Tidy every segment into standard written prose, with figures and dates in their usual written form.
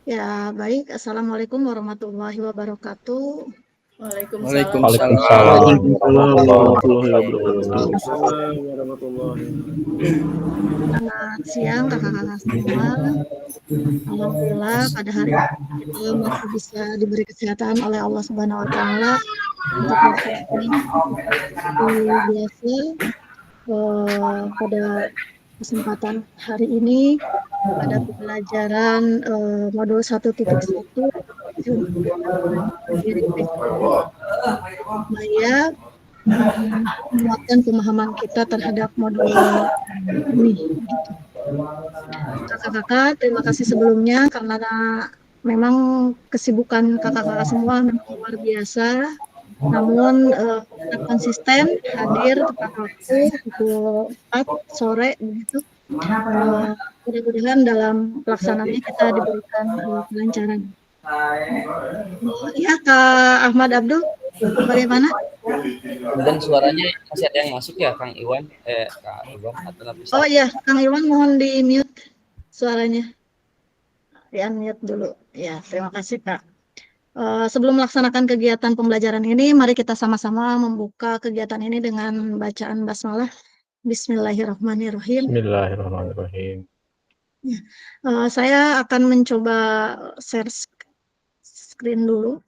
Ya, baik. Assalamualaikum warahmatullahi wabarakatuh. Waalaikumsalam. Warahmatullahi wabarakatuh. Selamat siang kakak-kakak semua. Alhamdulillah pada hari ini kita masih bisa diberi kesehatan oleh Allah Subhanahu wa taala untuk melaksanakan seperti biasa. Pada kesempatan hari ini pada pembelajaran modul 1.1 diri supaya menguatkan pemahaman kita terhadap modul ini. Gitu. Kakak-kakak, terima kasih sebelumnya karena memang kesibukan kakak-kakak semua memang luar biasa. Namun tetap konsisten hadir tepat waktu pukul 4 sore begitu. Mudah-mudahan dalam pelaksanaannya kita diberikan kelancaran. Ya, Kak Ahmad Abdul, bagaimana? Dan suaranya masih ada yang masuk ya, Kang Iwan? Kak Iwan atau bisa? Oh iya, Kang Iwan mohon di-mute suaranya. Di-unmute dulu. Ya, terima kasih, Kak. Sebelum melaksanakan kegiatan pembelajaran ini, mari kita sama-sama membuka kegiatan ini dengan bacaan basmalah. Bismillahirrahmanirrahim. Bismillahirrahmanirrahim. Ya, saya akan mencoba share screen dulu.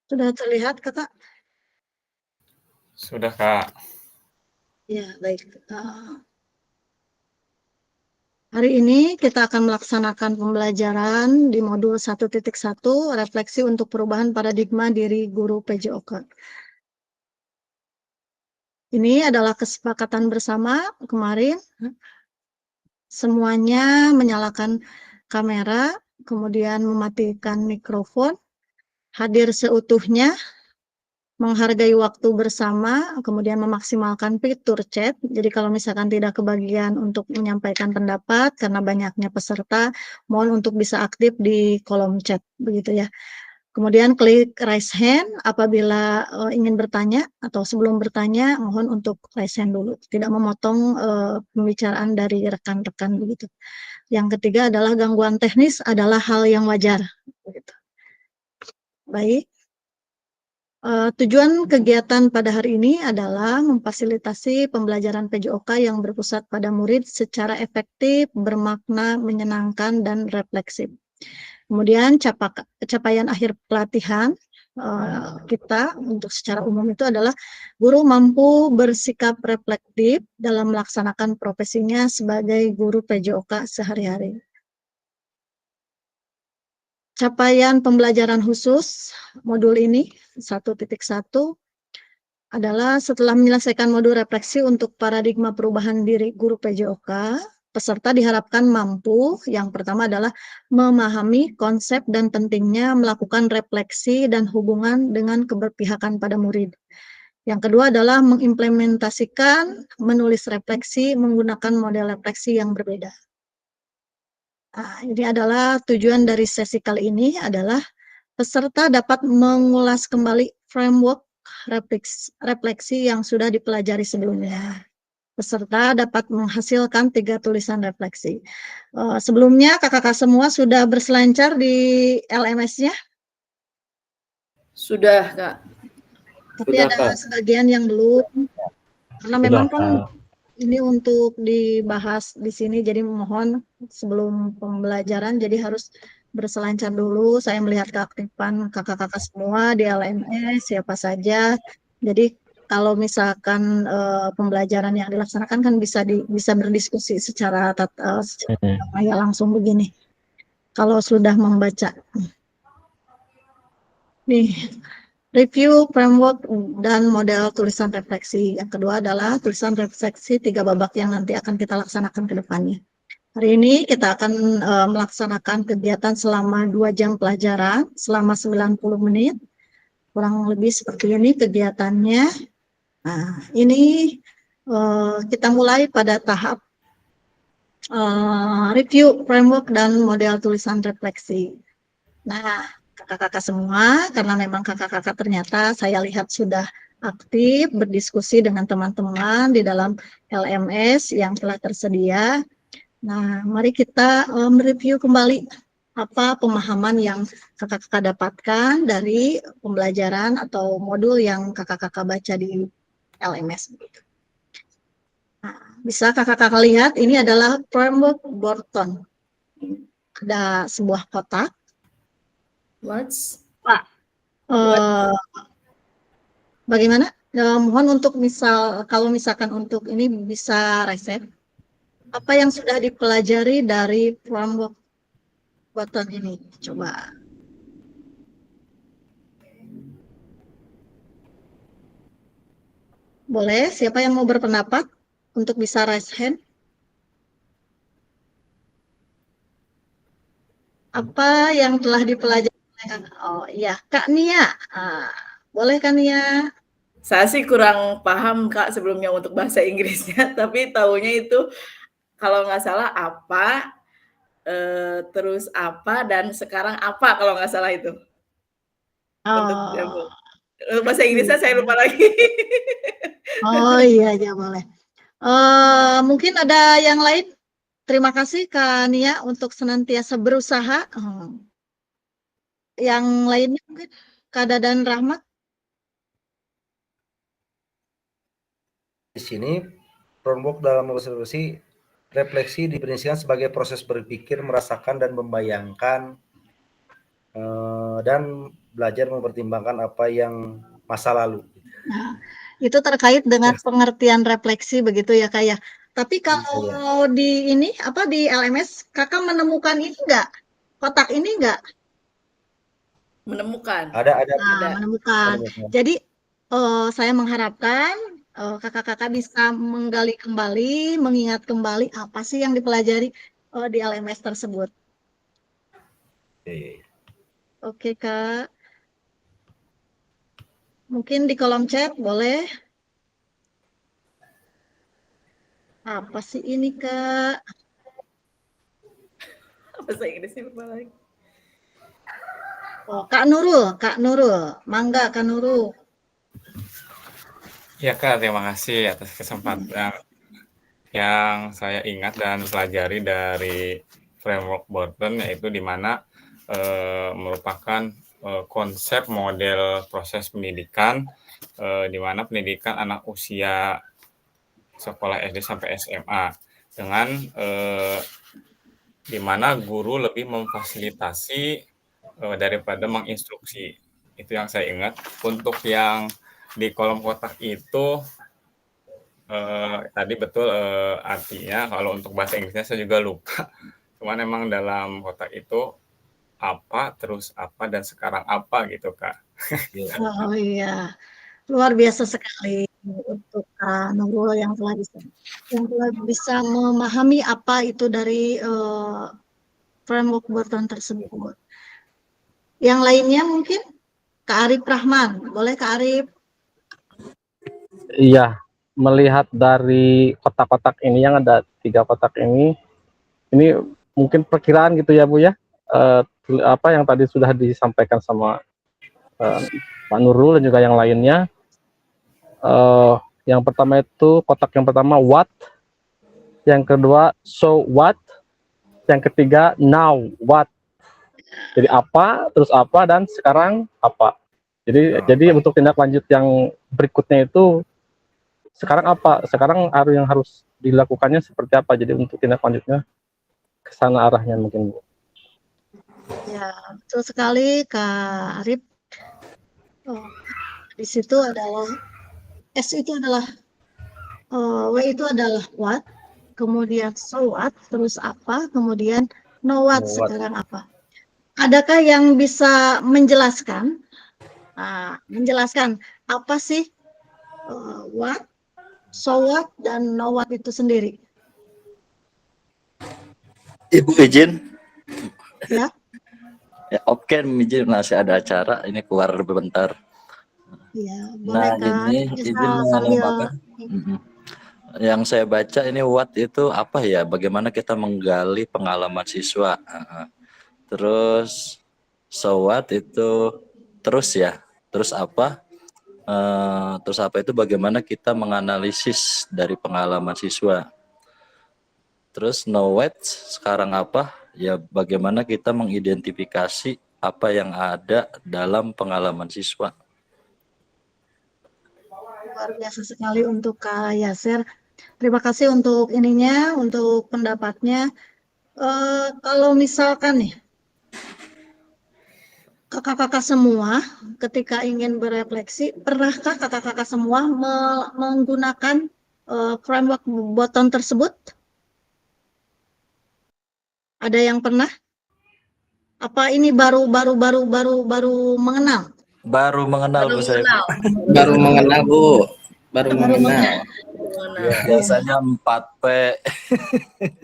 Sudah terlihat, Kakak? Sudah, Kak. Ya, baik. Hari ini kita akan melaksanakan pembelajaran di modul 1.1 refleksi untuk perubahan paradigma diri guru PJOK. Ini adalah kesepakatan bersama kemarin. Semuanya menyalakan kamera, kemudian mematikan mikrofon, hadir seutuhnya, menghargai waktu bersama, kemudian memaksimalkan fitur chat. Jadi kalau misalkan tidak kebagian untuk menyampaikan pendapat karena banyaknya peserta, mohon untuk bisa aktif di kolom chat, begitu ya. Kemudian klik raise hand apabila ingin bertanya atau sebelum bertanya, mohon untuk raise hand dulu, tidak memotong pembicaraan dari rekan-rekan begitu. Yang ketiga adalah gangguan teknis adalah hal yang wajar. Begitu. Baik. Tujuan kegiatan pada hari ini adalah memfasilitasi pembelajaran PJOK yang berpusat pada murid secara efektif, bermakna, menyenangkan, dan refleksif. Kemudian capaian akhir pelatihan kita untuk secara umum itu adalah guru mampu bersikap reflektif dalam melaksanakan profesinya sebagai guru PJOK sehari-hari. Capaian pembelajaran khusus modul ini 1.1 adalah setelah menyelesaikan modul refleksi untuk paradigma perubahan diri guru PJOK, peserta diharapkan mampu, yang pertama adalah memahami konsep dan pentingnya melakukan refleksi dan hubungan dengan keberpihakan pada murid. Yang kedua adalah mengimplementasikan menulis refleksi menggunakan model refleksi yang berbeda. Nah, ini adalah tujuan dari sesi kali ini adalah peserta dapat mengulas kembali framework refleksi yang sudah dipelajari sebelumnya. Peserta dapat menghasilkan 3 tulisan refleksi. Sebelumnya kakak-kakak semua sudah berselancar di LMS-nya? Sudah, Kak. Tapi sudah, ada Kak. Sebagian yang belum. Karena sudah, memang kan ini untuk dibahas di sini, jadi mohon sebelum pembelajaran jadi harus berselancar dulu. Saya melihat keaktifan kakak-kakak semua di LMS, siapa saja. Jadi kalau misalkan pembelajaran yang dilaksanakan kan bisa berdiskusi secara ya langsung begini. Kalau sudah membaca. Nih, review framework dan model tulisan refleksi. Yang kedua adalah tulisan refleksi 3 babak yang nanti akan kita laksanakan ke depannya. Hari ini kita akan melaksanakan kegiatan selama 2 jam pelajaran, selama 90 menit. Kurang lebih seperti ini kegiatannya. Nah, ini kita mulai pada tahap review framework dan model tulisan refleksi. Nah, kakak-kakak semua, karena memang kakak-kakak ternyata saya lihat sudah aktif berdiskusi dengan teman-teman di dalam LMS yang telah tersedia. Nah, mari kita mereview kembali apa pemahaman yang kakak-kakak dapatkan dari pembelajaran atau modul yang kakak-kakak baca di LMS. Nah, bisa kakak-kakak lihat, ini adalah framework Borton. Ada sebuah kotak. Pak, eh, bagaimana? Mohon untuk kalau misalkan untuk ini bisa reset. Apa yang sudah dipelajari dari framework Borton ini? Coba. Boleh, siapa yang mau berpendapat untuk bisa raise hand? Apa yang telah dipelajari oleh Kakak? Oh iya, Kak Nia. Boleh Kak Nia? Saya sih kurang paham Kak sebelumnya untuk bahasa Inggrisnya, tapi taunya itu kalau nggak salah apa, terus apa, dan sekarang apa kalau nggak salah itu. Untuk Oh, bahasa Inggrisnya saya lupa lagi. oh iya, ya boleh. Mungkin ada yang lain? Terima kasih Kak Nia untuk senantiasa berusaha. Yang lainnya mungkin Kak Dadan Rahmat. Di sini framework dalam refleksi definisikan sebagai proses berpikir, merasakan dan membayangkan dan belajar mempertimbangkan apa yang masa lalu. Nah, itu terkait dengan pengertian refleksi begitu ya Kak ya. Tapi kalau di ini apa di LMS Kakak menemukan ini enggak? Kotak ini enggak? Menemukan. Ada. Menemukan. Jadi saya mengharapkan kakak-kakak bisa menggali kembali, mengingat kembali apa sih yang dipelajari di LMS tersebut. Oke Kak. Mungkin di kolom chat boleh. Apa sih ini Kak? Bahasa Inggrisnya lupa lagi. Oh, Kak Nurul, mangga Kak Nurul. Ya Kak, terima kasih atas kesempatan yang saya ingat dan pelajari dari framework Borton, yaitu di mana merupakan konsep model proses pendidikan, di mana pendidikan anak usia sekolah SD sampai SMA dengan di mana guru lebih memfasilitasi daripada menginstruksi. Itu yang saya ingat. Untuk yang di kolom kotak itu tadi betul artinya, kalau untuk bahasa Inggrisnya saya juga lupa. Cuman emang dalam kotak itu apa, terus apa, dan sekarang apa gitu Kak. Oh iya, luar biasa sekali untuk Kak Nurul yang telah bisa memahami apa itu dari framework Borton tersebut. Yang lainnya mungkin Kak Arif Rahman, boleh Kak Arif? Iya, melihat dari kotak-kotak ini yang ada 3 kotak ini mungkin perkiraan gitu ya Bu ya, apa yang tadi sudah disampaikan sama Pak Nurul dan juga yang lainnya. Yang pertama itu kotak yang pertama what, yang kedua so what, yang ketiga now what. Jadi apa, terus apa, dan sekarang apa. Jadi untuk tindak lanjut yang berikutnya itu sekarang apa, sekarang yang harus dilakukannya seperti apa. Jadi untuk tindak lanjutnya ke sana arahnya mungkin Bu. Ya, betul sekali Kak Arif. Di situ adalah S itu adalah W itu adalah what, kemudian so what, terus apa, kemudian know what, sekarang apa. Adakah yang bisa menjelaskan apa sih what, so what, dan know what itu sendiri? Ibu izin. Ya. Ya, oke, izin masih ada acara, ini keluar bentar. Ya, boleh Nah, Kak. ini izin mengembangkan Yang saya baca ini what itu apa ya? Bagaimana kita menggali pengalaman siswa. Terus so what itu terus ya. Terus apa? Terus apa itu bagaimana kita menganalisis dari pengalaman siswa. Terus know what sekarang apa? Ya bagaimana kita mengidentifikasi apa yang ada dalam pengalaman siswa. Luar biasa sekali untuk Kak Yasir. Terima kasih untuk ininya, untuk pendapatnya. Kalau misalkan nih, kakak-kakak semua ketika ingin berefleksi, pernahkah kakak-kakak semua menggunakan framework Botton tersebut? Ada yang pernah? Apa ini baru mengenal? Baru mengenal Baru Bu saya. mengenal. Baru mengenal Bu, baru Baru mengenal. Mengenal. Biasanya 4P.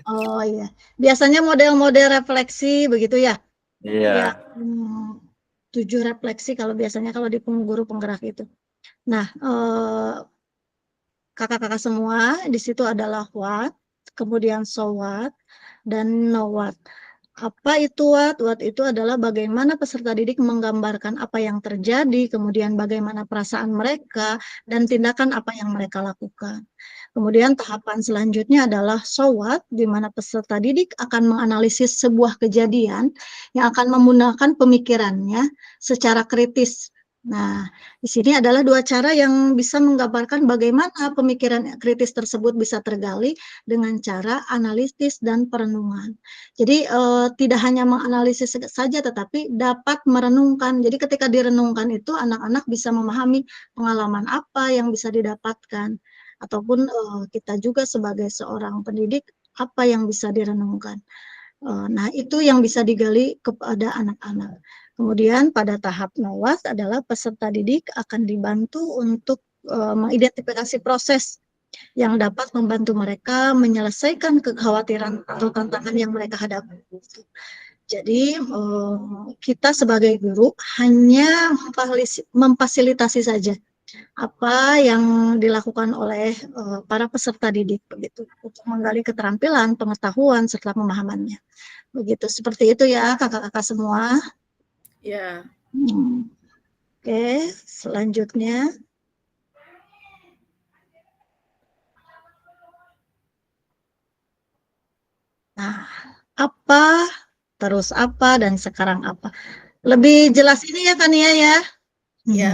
Oh iya, biasanya model-model refleksi begitu ya? Ya, Iya. 7 refleksi kalau biasanya kalau di guru penggerak itu. Nah, kakak-kakak semua di situ adalah what, kemudian so what, dan know what. Apa itu what? What itu adalah bagaimana peserta didik menggambarkan apa yang terjadi, kemudian bagaimana perasaan mereka, dan tindakan apa yang mereka lakukan. Kemudian tahapan selanjutnya adalah so what, di mana peserta didik akan menganalisis sebuah kejadian yang akan menggunakan pemikirannya secara kritis. Nah, di sini adalah 2 cara yang bisa menggambarkan bagaimana pemikiran kritis tersebut bisa tergali dengan cara analitis dan perenungan. Jadi tidak hanya menganalisis saja tetapi dapat merenungkan. Jadi ketika direnungkan itu anak-anak bisa memahami pengalaman apa yang bisa didapatkan ataupun kita juga sebagai seorang pendidik apa yang bisa direnungkan. Nah, itu yang bisa digali kepada anak-anak. Kemudian pada tahap NOWAS adalah peserta didik akan dibantu untuk mengidentifikasi proses yang dapat membantu mereka menyelesaikan kekhawatiran atau tantangan yang mereka hadapi. Jadi kita sebagai guru hanya memfasilitasi saja apa yang dilakukan oleh para peserta didik begitu untuk menggali keterampilan, pengetahuan serta pemahamannya. Begitu, seperti itu ya kakak-kakak semua. Ya. Oke, selanjutnya. Nah, apa, terus apa, dan sekarang apa. Lebih jelas ini ya Kania ya. Ya.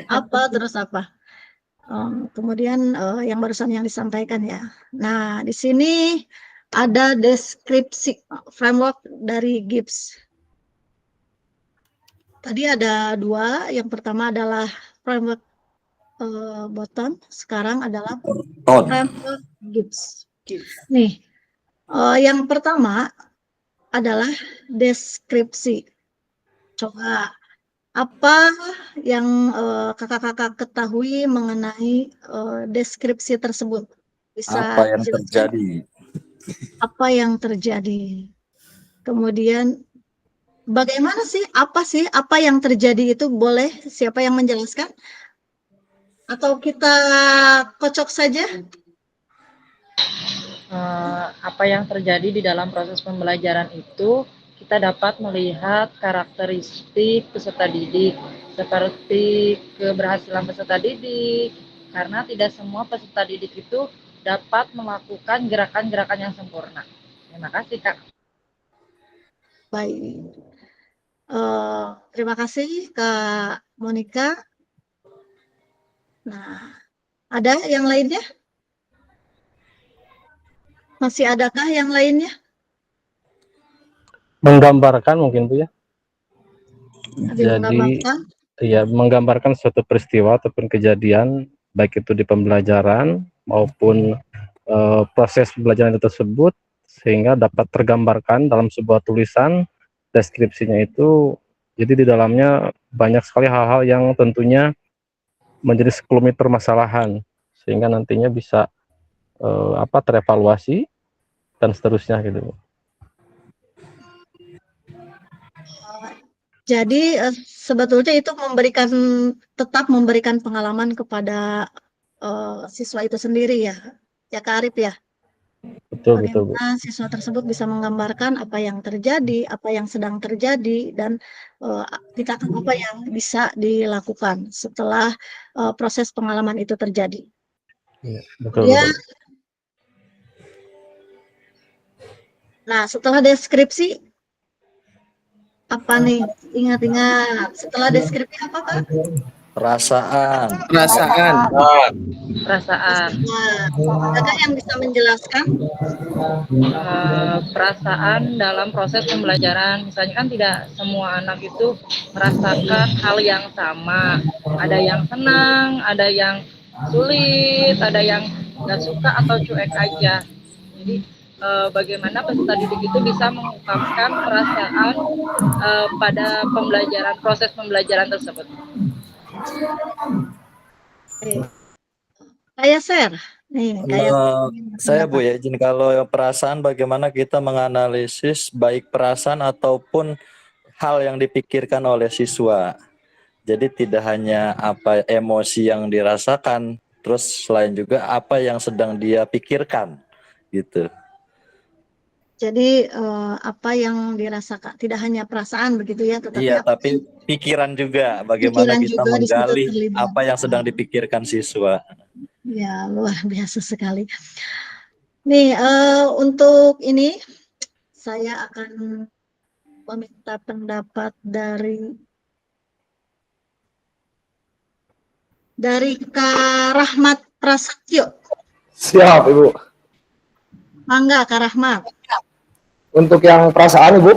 Apa, terus apa. Kemudian yang barusan yang disampaikan ya. Nah, di sini ada deskripsi framework dari Gibbs. Tadi ada 2, yang pertama adalah framework Botton, sekarang adalah framework Gibbs. Nih, yang pertama adalah deskripsi. Coba apa yang kakak-kakak ketahui mengenai deskripsi tersebut? Bisa Apa yang terjadi? Apa yang terjadi? Kemudian bagaimana sih? Apa yang terjadi itu? Boleh siapa yang menjelaskan? Atau kita kocok saja? Apa yang terjadi di dalam proses pembelajaran itu kita dapat melihat karakteristik peserta didik seperti keberhasilan peserta didik, karena tidak semua peserta didik itu dapat melakukan gerakan-gerakan yang sempurna. Terima kasih Kak. Baik. Terima kasih Kak Monica. Nah, ada yang lainnya? Masih adakah yang lainnya? Menggambarkan mungkin Bu ya. Jadi ya menggambarkan suatu peristiwa ataupun kejadian baik itu di pembelajaran maupun proses pembelajaran tersebut sehingga dapat tergambarkan dalam sebuah tulisan. Deskripsinya itu jadi di dalamnya banyak sekali hal-hal yang tentunya menjadi sekelumit permasalahan sehingga nantinya bisa terevaluasi dan seterusnya gitu. Jadi sebetulnya itu tetap memberikan pengalaman kepada siswa itu sendiri ya, ya Kak Arif ya. Betul, betul, Bu. Bagaimana siswa tersebut bisa menggambarkan apa yang terjadi, apa yang sedang terjadi, dan tindakan apa yang bisa dilakukan setelah proses pengalaman itu terjadi. Iya, betul, Kemudian, betul. nah setelah deskripsi, apa nih? Ingat-ingat, setelah deskripsi apa Kak? Perasaan. Perasaan. Perasaan. Adakah yang bisa menjelaskan? Perasaan dalam proses pembelajaran, misalnya kan tidak semua anak itu merasakan hal yang sama, ada yang senang, ada yang sulit, ada yang nggak suka atau cuek aja. Jadi bagaimana peserta didik itu bisa mengungkapkan perasaan pada pembelajaran, proses pembelajaran tersebut. Saya share nih, kayak Saya Bu ya, izin kalau perasaan bagaimana kita menganalisis baik perasaan ataupun hal yang dipikirkan oleh siswa. Jadi tidak hanya apa emosi yang dirasakan, terus selain juga apa yang sedang dia pikirkan gitu. Jadi apa yang dirasakan, tidak hanya perasaan begitu ya, tetapi Iya, tapi pikiran juga bagaimana pikiran kita juga di situ menggali terlibat. apa yang sedang dipikirkan siswa. Ya, luar biasa sekali. Nih, untuk ini saya akan meminta pendapat dari Kak Rahmat Prasetyo. Siap, Ibu. Mangga, Kak Rahmat. Untuk yang perasaan, Ibu,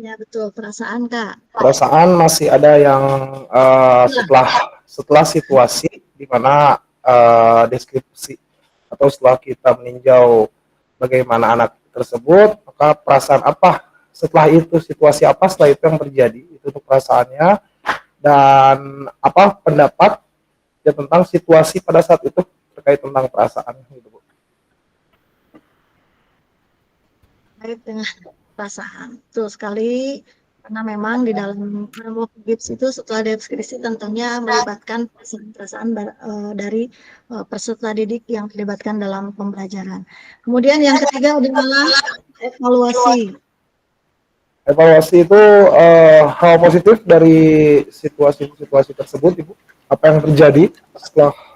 Ya, betul, perasaan, Kak. perasaan masih ada yang setelah situasi di mana deskripsi atau setelah kita meninjau bagaimana anak tersebut, maka perasaan apa setelah itu, situasi apa setelah itu yang terjadi, itu untuk perasaannya, dan apa pendapat ya tentang situasi pada saat itu terkait tentang perasaan gitu, Bu. Terkait dengan perasaan. Betul sekali, karena memang di dalam framework GIPS itu setelah deskripsi tentunya melibatkan perasaan dari peserta didik yang dilibatkan dalam pembelajaran. Kemudian yang ketiga adalah evaluasi. Evaluasi itu hal positif dari situasi tersebut, Ibu. Apa yang terjadi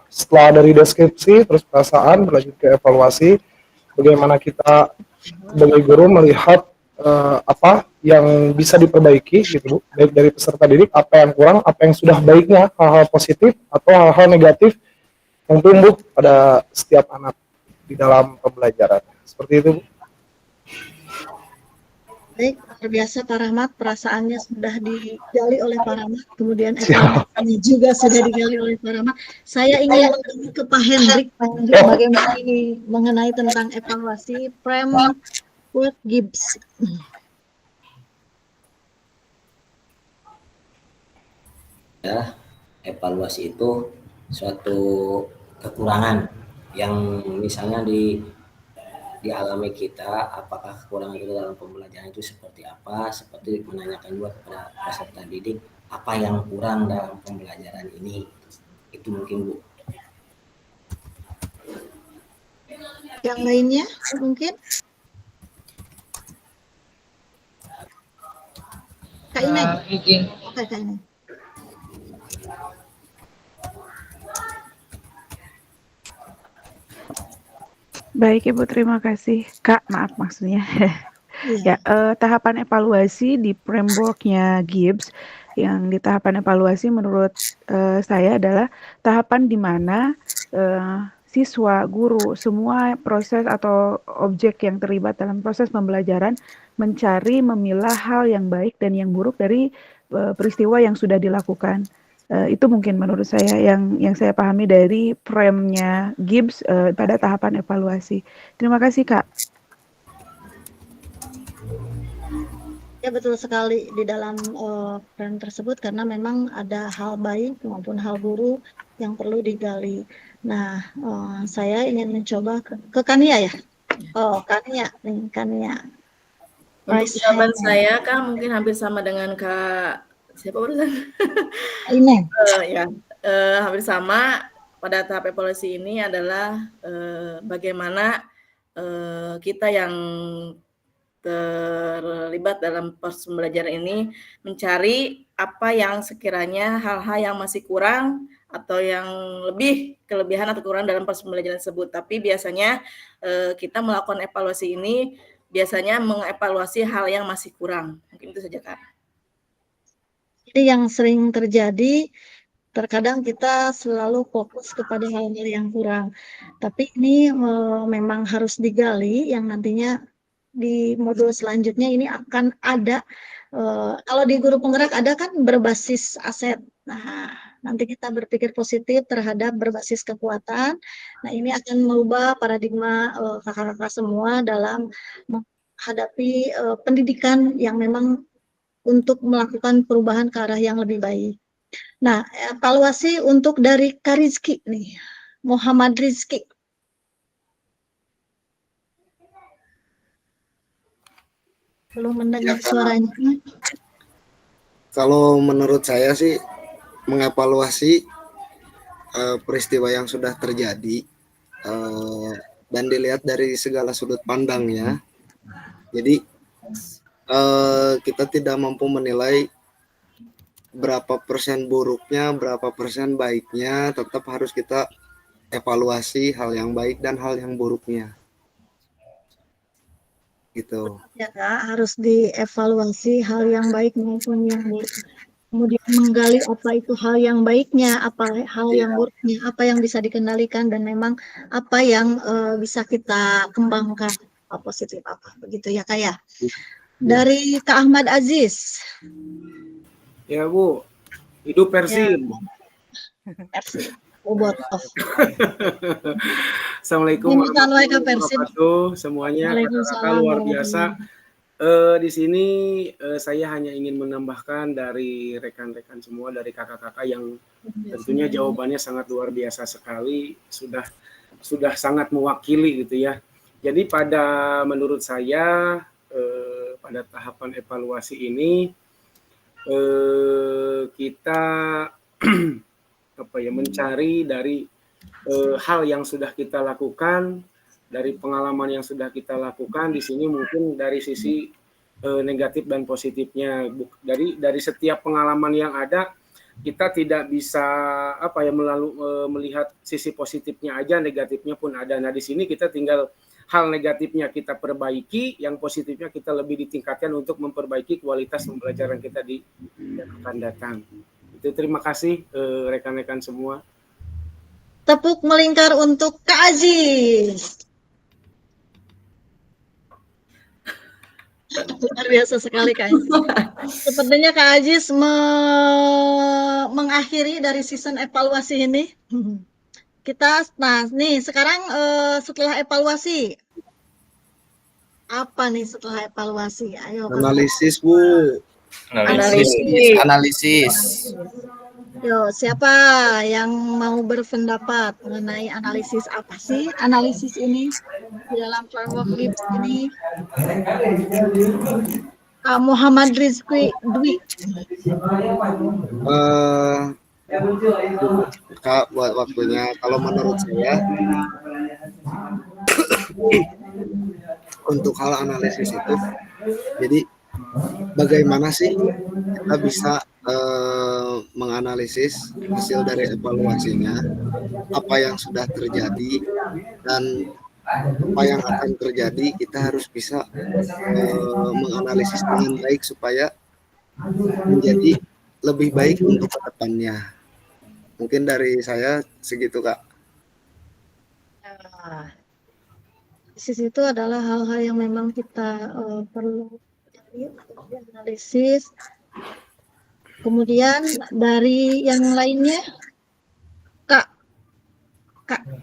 setelah dari deskripsi, terus perasaan, berlanjut ke evaluasi, bagaimana kita sebagai guru melihat apa yang bisa diperbaiki gitu, Bu, baik dari peserta didik, apa yang kurang, apa yang sudah baiknya, hal-hal positif atau hal-hal negatif yang tumbuh pada setiap anak di dalam pembelajaran. Seperti itu, Bu. Baik, luar biasa Pak Rahmat, perasaannya sudah digali oleh Pak Rahmat, kemudian evaluasinya juga sudah digali oleh Pak Rahmat. Saya ingin bertanya ke Pak Hendrik, bagaimana ini mengenai tentang evaluasi framework GIPS. Ya, evaluasi itu suatu kekurangan yang misalnya dialami kita, apakah kekurangan itu dalam pembelajaran itu seperti apa, seperti menanyakan juga kepada peserta didik apa yang kurang dalam pembelajaran ini, itu mungkin, Bu. Yang lainnya mungkin Kak Ineng. Oke, Kak Ineng. Baik Ibu, terima kasih. Kak, maaf maksudnya. Ya, tahapan evaluasi di framework-nya GIPS, yang di tahapan evaluasi menurut saya adalah tahapan di mana siswa, guru, semua proses atau objek yang terlibat dalam proses pembelajaran mencari, memilah hal yang baik dan yang buruk dari peristiwa yang sudah dilakukan. Itu mungkin menurut saya yang saya pahami dari frame-nya GIPS pada tahapan evaluasi. Terima kasih, Kak. Ya, betul sekali di dalam frame tersebut, karena memang ada hal baik maupun hal buruk yang perlu digali. Nah, saya ingin mencoba ke Kania ya. Oh, Kania. Untuk jawaban saya, Kak, mungkin hampir sama dengan Kak siapa barusan? Ineng. Ya, hampir sama. pada tahap evaluasi ini adalah bagaimana kita yang terlibat dalam proses pembelajaran ini mencari apa yang sekiranya hal-hal yang masih kurang atau yang lebih kelebihan atau kurang dalam proses pembelajaran tersebut. Tapi biasanya kita melakukan evaluasi ini biasanya mengevaluasi hal yang masih kurang. Mungkin itu saja, Kak. Jadi yang sering terjadi, terkadang kita selalu fokus kepada hal-hal yang kurang. Tapi ini memang harus digali yang nantinya di modul selanjutnya ini akan ada, kalau di guru penggerak ada kan berbasis aset. Nah, nanti kita berpikir positif terhadap berbasis kekuatan. Nah, ini akan mengubah paradigma kakak-kakak semua dalam menghadapi pendidikan yang memang untuk melakukan perubahan ke arah yang lebih baik. Nah, evaluasi untuk dari Kak Rizky nih, Muhammad Rizky. Belum mendengar suaranya. Kalau menurut saya sih mengevaluasi peristiwa yang sudah terjadi dan dilihat dari segala sudut pandangnya. Jadi kita tidak mampu menilai berapa persen buruknya, berapa persen baiknya, tetap harus kita evaluasi hal yang baik dan hal yang buruknya. Gitu. Ya Kak, harus dievaluasi hal yang baik maupun yang buruk. Kemudian menggali apa itu hal yang baiknya, apa hal yang buruknya, apa yang bisa dikendalikan dan memang apa yang bisa kita kembangkan, apa positif apa begitu ya Kak ya. Dari Kak Ahmad Aziz. Ya Bu, hidup Persib. Persib. Bobotoh. Assalamualaikum warahmatullahi wabarakatuh. Semuanya kakak-kakak luar biasa. Di sini saya hanya ingin menambahkan dari rekan-rekan semua, dari kakak-kakak yang tentunya jawabannya sangat luar biasa sekali, sudah sangat mewakili gitu ya. Jadi menurut saya pada tahapan evaluasi ini kita mencari dari hal yang sudah kita lakukan, dari pengalaman yang sudah kita lakukan. Di sini mungkin dari sisi negatif dan positifnya, dari setiap pengalaman yang ada kita tidak bisa melihat sisi positifnya aja, negatifnya pun ada. Nah di sini kita tinggal hal negatifnya kita perbaiki, yang positifnya kita lebih ditingkatkan untuk memperbaiki kualitas pembelajaran kita di yang akan datang. Itu terima kasih rekan-rekan semua. Tepuk melingkar untuk Kak Aziz. Luar biasa sekali Kak Aziz. Sepertinya Kak Aziz mengakhiri dari season evaluasi ini. Sekarang setelah evaluasi, apa nih setelah evaluasi? Ayo. Analisis Bu. Analisis. Yo, siapa yang mau berpendapat mengenai analisis apa sih analisis ini di dalam framework GIBS ini? Muhammad Rizky Dwi. Kak, buat waktunya. Kalau menurut saya untuk hal analisis itu, jadi bagaimana sih kita bisa menganalisis hasil dari evaluasinya, apa yang sudah terjadi dan apa yang akan terjadi. Kita harus bisa menganalisis dengan baik supaya menjadi lebih baik untuk ke depannya. Mungkin dari saya segitu Kak. Analisis itu adalah hal-hal yang memang kita perlu analisis. Kemudian dari yang lainnya, Kak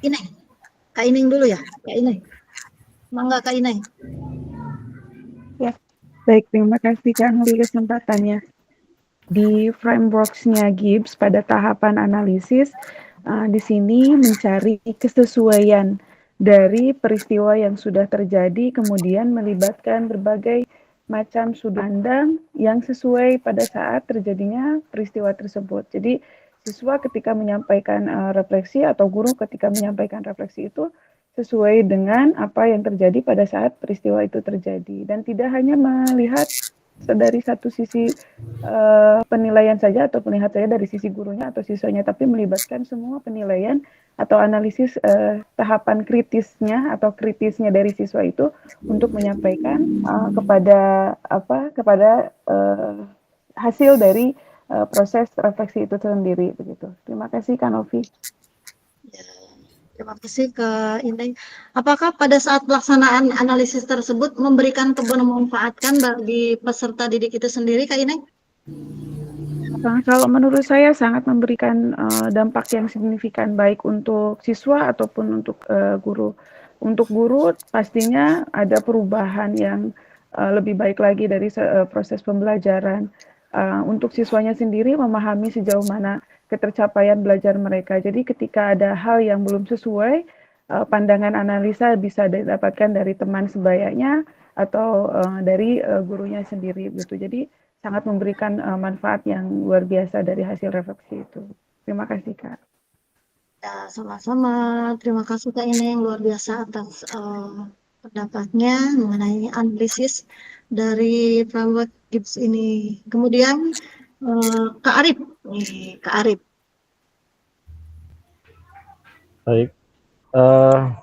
Ineng. Kak Ineng dulu ya, Kak Ineng. Mangga Kak Ineng. Ya, baik, terima kasih Kak Nuri kesempatannya. Di frameworks-nya GIBS pada tahapan analisis, di sini mencari kesesuaian dari peristiwa yang sudah terjadi, kemudian melibatkan berbagai macam sudut pandang yang sesuai pada saat terjadinya peristiwa tersebut. Jadi siswa ketika menyampaikan refleksi atau guru ketika menyampaikan refleksi itu sesuai dengan apa yang terjadi pada saat peristiwa itu terjadi, dan tidak hanya melihat dari satu sisi penilaian saja atau melihat saja dari sisi gurunya atau siswanya, tapi melibatkan semua penilaian atau analisis tahapan kritisnya atau kritisnya dari siswa itu untuk menyampaikan kepada hasil dari proses refleksi itu sendiri begitu. Terima kasih Kak Novi. Terima kasih Kak Ineng. Apakah pada saat pelaksanaan analisis tersebut memberikan kebermanfaatan bagi peserta didik itu sendiri, Kak Ineng? Kalau menurut saya sangat memberikan dampak yang signifikan baik untuk siswa ataupun untuk guru. Untuk guru pastinya ada perubahan yang lebih baik lagi dari proses pembelajaran. Untuk siswanya sendiri memahami sejauh mana ketercapaian belajar mereka. Jadi ketika ada hal yang belum sesuai, pandangan analisa bisa didapatkan dari teman sebayanya atau dari gurunya sendiri gitu. Jadi sangat memberikan manfaat yang luar biasa dari hasil refleksi itu. Terima kasih Kak. Ya, sama-sama. Terima kasih Kak Ineng, luar biasa atas pendapatnya mengenai analisis dari framework GIBS ini. Kemudian Kak Arif, Kak Arif. Baik,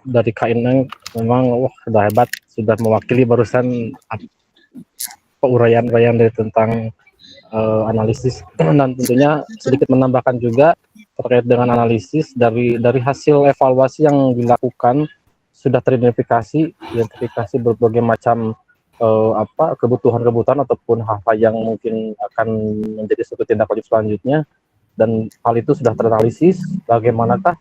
dari Kak Ineng memang sudah hebat, sudah mewakili barusan uraian-uraian dari tentang analisis, dan tentunya sedikit menambahkan juga terkait dengan analisis dari hasil evaluasi yang dilakukan sudah teridentifikasi berbagai macam kebutuhan ataupun hal-hal yang mungkin akan menjadi suatu tindak lanjut selanjutnya, dan hal itu sudah teranalisis bagaimanakah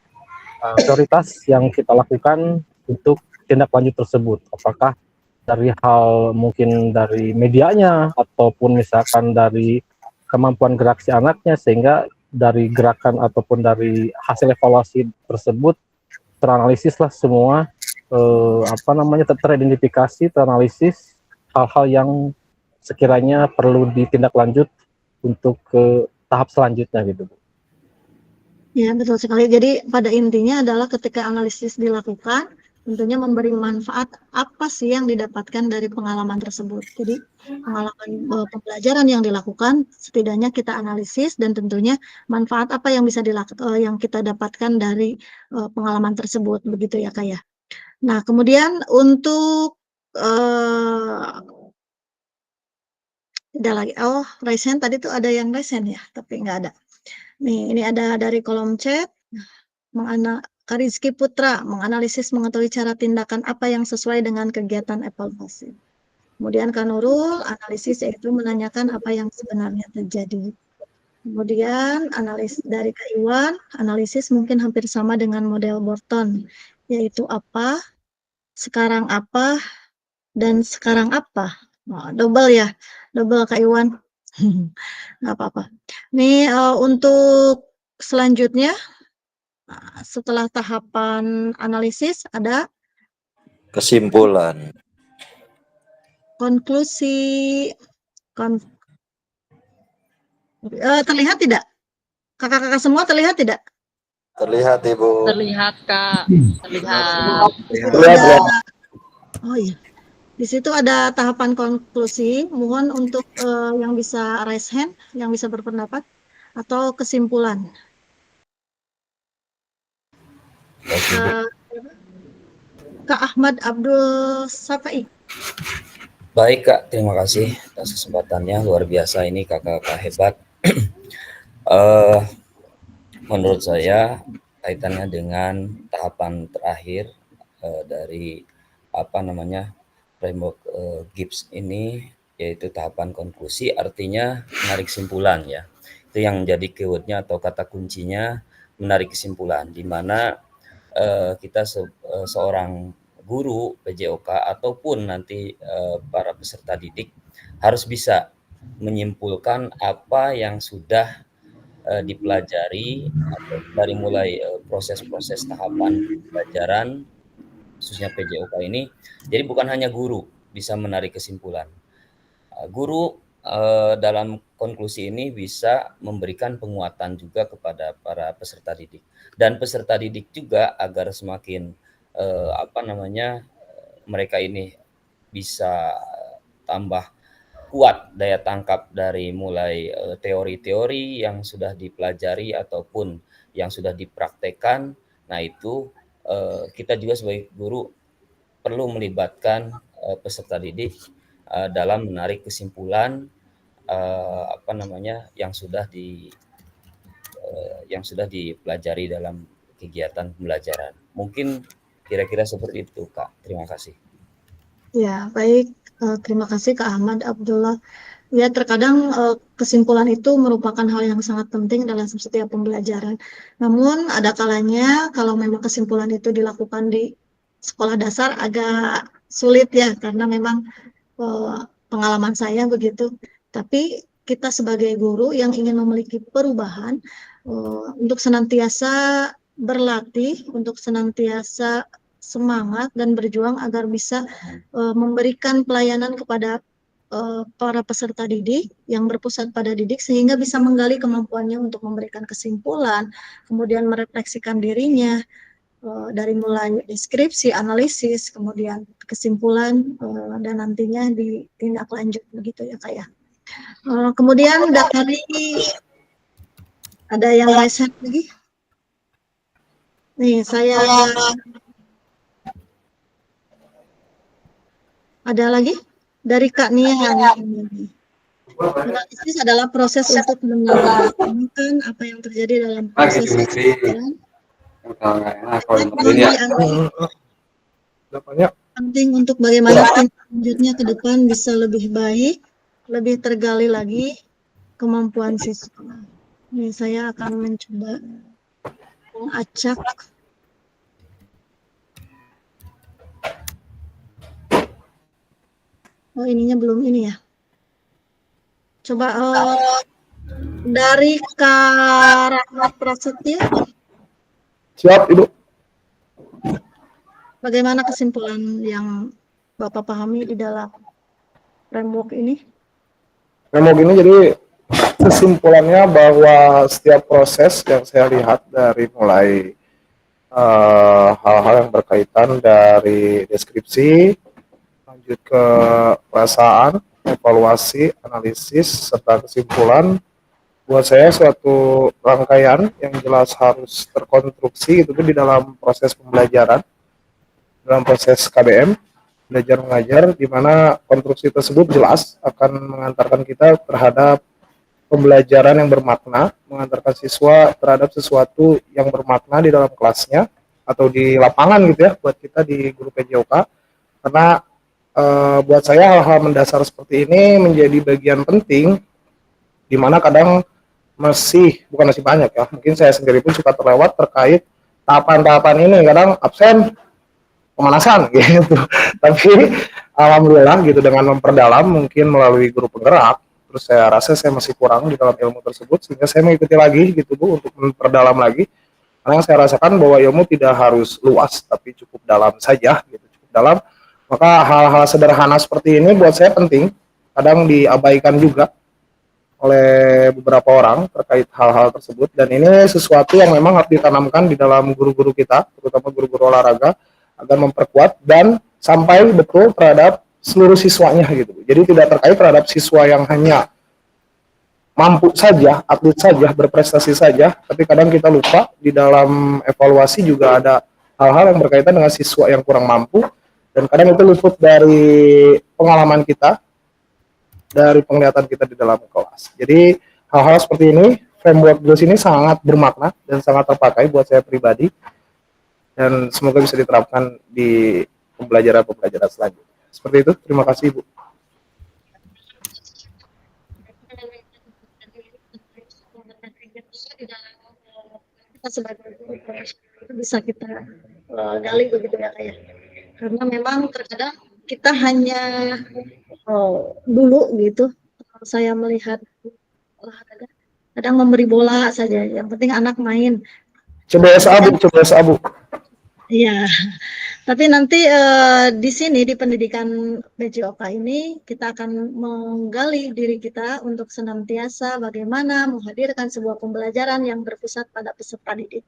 prioritas yang kita lakukan untuk tindak lanjut tersebut, apakah dari hal mungkin dari medianya ataupun misalkan dari kemampuan gerak si anaknya, sehingga dari gerakan ataupun dari hasil evaluasi tersebut teranalisislah semua teridentifikasi, teranalisis hal-hal yang sekiranya perlu ditindaklanjut untuk ke tahap selanjutnya gitu. Ya, betul sekali. Jadi pada intinya adalah ketika analisis dilakukan, tentunya memberi manfaat apa sih yang didapatkan dari pengalaman tersebut. Jadi pengalaman pembelajaran yang dilakukan setidaknya kita analisis, dan tentunya manfaat apa yang bisa yang kita dapatkan dari pengalaman tersebut, begitu ya Kak ya. Nah, kemudian untuk tidak lagi, raise hand tadi tuh ada yang raise hand ya, tapi nggak ada. Nih, ini ada dari kolom chat. Karizki Putra menganalisis mengetahui cara tindakan apa yang sesuai dengan kegiatan evaluasi. Kemudian Kak Nurul, analisis yaitu menanyakan apa yang sebenarnya terjadi. Kemudian analis dari Kak Iwan, analisis mungkin hampir sama dengan model Borton, yaitu apa, sekarang apa, dan sekarang apa. Double ya, double Kak Iwan. Nggak apa-apa. Nih untuk selanjutnya, setelah tahapan analisis ada kesimpulan, konklusi. Terlihat tidak? Kakak-kakak semua terlihat tidak? Terlihat Ibu. Terlihat Kak, terlihat. Oh iya. Di situ ada tahapan konklusi. Mohon untuk yang bisa raise hand, yang bisa berpendapat, atau kesimpulan. Kak Ahmad Abdul Safai. Baik Kak, terima kasih atas kesempatannya, luar biasa ini kakak-kakak hebat. Menurut saya kaitannya dengan tahapan terakhir dari framework GIBS ini, yaitu tahapan konklusi, artinya menarik kesimpulan ya. Itu yang menjadi keywordnya atau kata kuncinya, menarik kesimpulan, di mana kita seorang guru PJOK ataupun nanti para peserta didik harus bisa menyimpulkan apa yang sudah dipelajari dari mulai proses-proses tahapan pelajaran khususnya PJOK ini. Jadi bukan hanya guru bisa menarik kesimpulan. Guru dalam konklusi ini bisa memberikan penguatan juga kepada para peserta didik. Dan peserta didik juga agar semakin, mereka ini bisa tambah kuat daya tangkap dari mulai, teori-teori yang sudah dipelajari ataupun yang sudah dipraktekkan. Nah itu, kita juga sebagai guru perlu melibatkan, peserta didik, dalam menarik kesimpulan, yang sudah dipelajari dalam kegiatan pembelajaran. Mungkin kira-kira seperti itu, Kak. Terima kasih. Ya, baik. Terima kasih Kak Ahmad Abdullah. Ya, terkadang kesimpulan itu merupakan hal yang sangat penting dalam setiap pembelajaran. Namun ada kalanya kalau memang kesimpulan itu dilakukan di sekolah dasar agak sulit ya, karena memang pengalaman saya begitu. Tapi kita sebagai guru yang ingin memiliki perubahan, untuk senantiasa berlatih, untuk senantiasa semangat dan berjuang agar bisa memberikan pelayanan kepada para peserta didik yang berpusat pada didik, sehingga bisa menggali kemampuannya untuk memberikan kesimpulan, kemudian merefleksikan dirinya dari mulai deskripsi, analisis, kemudian kesimpulan, dan nantinya ditindaklanjut begitu ya Kak ya. Kemudian dari ada yang raise hand lagi? Nih saya ada lagi dari Kak Nia. Analisis adalah proses untuk menanyakan apa yang terjadi dalam proses penting untuk bagaimana selanjutnya ke depan bisa lebih baik, lebih tergali lagi kemampuan siswa. Ini saya akan mencoba mengacak. Oh, ininya belum ini ya. Coba dari Kak Rahmat Prasetya. Siap, Ibu. Bagaimana kesimpulan yang Bapak pahami di dalam framework ini? Framework ini jadi kesimpulannya bahwa setiap proses yang saya lihat dari mulai hal-hal yang berkaitan dari deskripsi, lanjut ke perasaan, evaluasi, analisis, serta kesimpulan, buat saya suatu rangkaian yang jelas harus terkonstruksi itu di dalam proses pembelajaran, dalam proses KBM, belajar mengajar, di mana konstruksi tersebut jelas akan mengantarkan kita terhadap pembelajaran yang bermakna, mengantarkan siswa terhadap sesuatu yang bermakna di dalam kelasnya atau di lapangan gitu ya, buat kita di guru PJOK. Karena buat saya hal-hal mendasar seperti ini menjadi bagian penting, di mana kadang bukan masih banyak ya, mungkin saya sendiri pun suka terlewat terkait tahapan-tahapan ini, kadang absen, pemanasan gitu. Tapi alhamdulillah gitu, dengan memperdalam mungkin melalui guru penggerak, terus saya rasa saya masih kurang di dalam ilmu tersebut, sehingga saya mengikuti lagi gitu Bu, untuk memperdalam lagi. Karena saya rasakan bahwa ilmu tidak harus luas, tapi cukup dalam saja gitu, cukup dalam. Maka hal-hal sederhana seperti ini buat saya penting, kadang diabaikan juga oleh beberapa orang terkait hal-hal tersebut, dan ini sesuatu yang memang harus ditanamkan di dalam guru-guru kita, terutama guru-guru olahraga, agar memperkuat dan sampai betul terhadap seluruh siswanya gitu. Jadi tidak terkait terhadap siswa yang hanya mampu saja, atlet saja, berprestasi saja, tapi kadang kita lupa di dalam evaluasi juga ada hal-hal yang berkaitan dengan siswa yang kurang mampu, dan kadang itu luput dari pengalaman kita, dari penglihatan kita di dalam kelas. Jadi hal-hal seperti ini, framework GLOS ini sangat bermakna dan sangat terpakai buat saya pribadi, dan semoga bisa diterapkan di pembelajaran-pembelajaran selanjutnya. Seperti itu, terima kasih Ibu. Kita sebagai guru bisa kita gali begitu ya Kak ya. Karena memang terkadang kita hanya dulu gitu, saya melihat olahraga, kadang memberi bola saja, yang penting anak main. Coba abu. Iya, tapi nanti di sini di pendidikan PJOK ini kita akan menggali diri kita untuk senantiasa bagaimana menghadirkan sebuah pembelajaran yang berpusat pada peserta didik.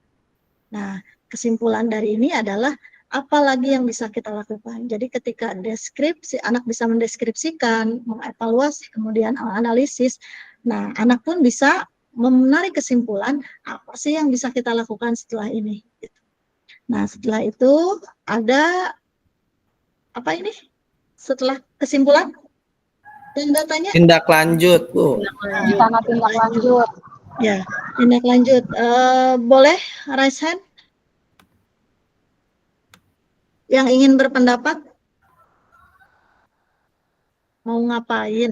Nah, kesimpulan dari ini adalah apa lagi yang bisa kita lakukan. Jadi ketika deskripsi, anak bisa mendeskripsikan, mengevaluasi, kemudian analisis, nah anak pun bisa menarik kesimpulan apa sih yang bisa kita lakukan setelah ini. Nah, setelah itu ada apa ini? Setelah kesimpulan dan datanya? Tindak lanjut, Bu. Rencana tindak lanjut. Ya, tindak lanjut. Boleh raise hand? Yang ingin berpendapat? Mau ngapain?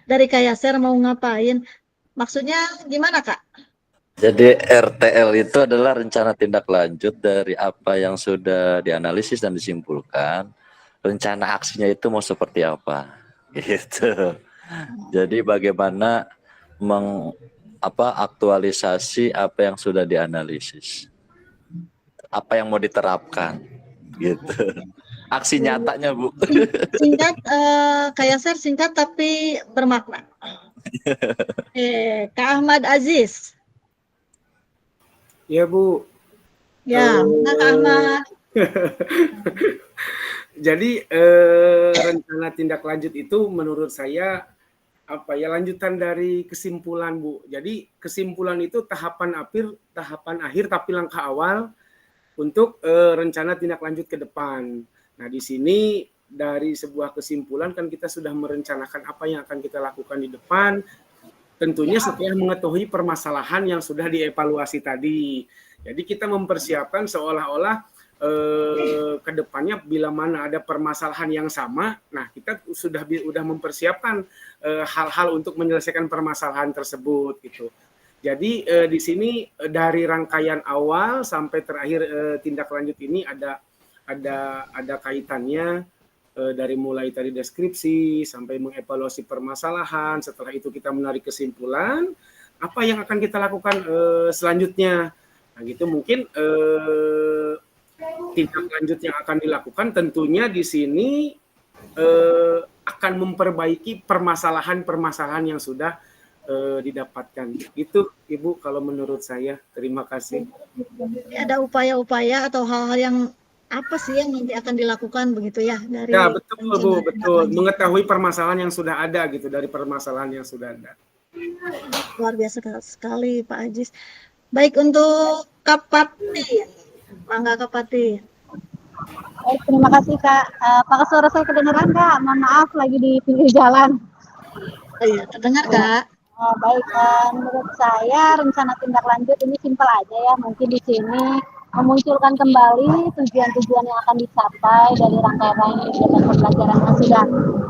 Dari Kak Yaser mau ngapain? Maksudnya gimana, Kak? Jadi RTL itu adalah rencana tindak lanjut dari apa yang sudah dianalisis dan disimpulkan. Rencana aksinya itu mau seperti apa, gitu. Jadi bagaimana aktualisasi apa yang sudah dianalisis, apa yang mau diterapkan, gitu. Aksi nyatanya, Bu. Singkat, Kak Yaser singkat tapi bermakna. Kak Ahmad Aziz. Ya, Bu. Ya, Kak Ahmad. Jadi rencana tindak lanjut itu menurut saya lanjutan dari kesimpulan, Bu. Jadi kesimpulan itu tahapan akhir tapi langkah awal untuk rencana tindak lanjut ke depan. Nah, di sini dari sebuah kesimpulan kan kita sudah merencanakan apa yang akan kita lakukan di depan. Tentunya setelah mengetahui permasalahan yang sudah dievaluasi tadi. Jadi kita mempersiapkan seolah-olah ke depannya bila mana ada permasalahan yang sama, nah kita sudah mempersiapkan hal-hal untuk menyelesaikan permasalahan tersebut gitu. Jadi di sini dari rangkaian awal sampai terakhir tindak lanjut ini ada kaitannya. Dari mulai tadi deskripsi sampai mengevaluasi permasalahan, setelah itu kita menarik kesimpulan apa yang akan kita lakukan selanjutnya. Nah, gitu mungkin tindak lanjut yang akan dilakukan tentunya di sini akan memperbaiki permasalahan-permasalahan yang sudah didapatkan. Itu Ibu kalau menurut saya. Terima kasih. Ada upaya-upaya atau hal-hal yang apa sih yang nanti akan dilakukan begitu ya dari Ya, betul Bu, betul. Mengetahui permasalahan yang sudah ada gitu, dari permasalahan yang sudah ada. Luar biasa sekali Pak Ajis. Baik, untuk Kapatin. Mangga Kapatin. Baik, terima kasih Kak. Apakah suara saya kedengaran Kak? Mohon maaf lagi di pinggir jalan. Oh iya, terdengar Kak. Baik, menurut saya rencana tindak lanjut ini simpel aja ya. Mungkin di sini memunculkan kembali tujuan-tujuan yang akan dicapai dari rangkaian kegiatan pembelajaran yang sudah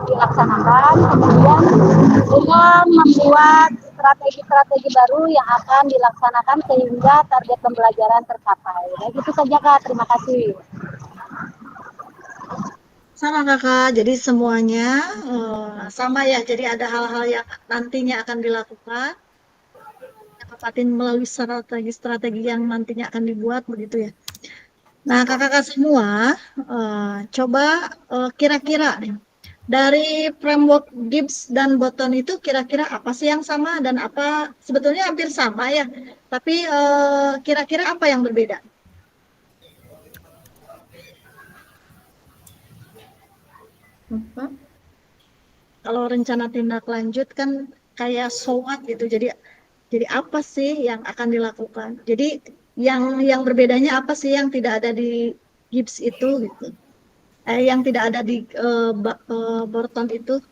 dilaksanakan, kemudian dengan membuat strategi-strategi baru yang akan dilaksanakan sehingga target pembelajaran tercapai. Baik, itu saja Kak, terima kasih. Sama Kakak, jadi semuanya sama ya, jadi ada hal-hal yang nantinya akan dilakukan. Kapatin melalui strategi-strategi yang nantinya akan dibuat begitu ya. Nah, kakak-kakak semua, coba kira-kira nih dari framework Gibbs dan Botton itu kira-kira apa sih yang sama dan apa sebetulnya hampir sama ya, tapi kira-kira apa yang berbeda? Apa? Kalau rencana tindak lanjut kan kayak SWOT gitu, jadi apa sih yang akan dilakukan? Jadi yang berbedanya apa sih yang tidak ada di Gibbs itu gitu? Yang tidak ada di Botton itu?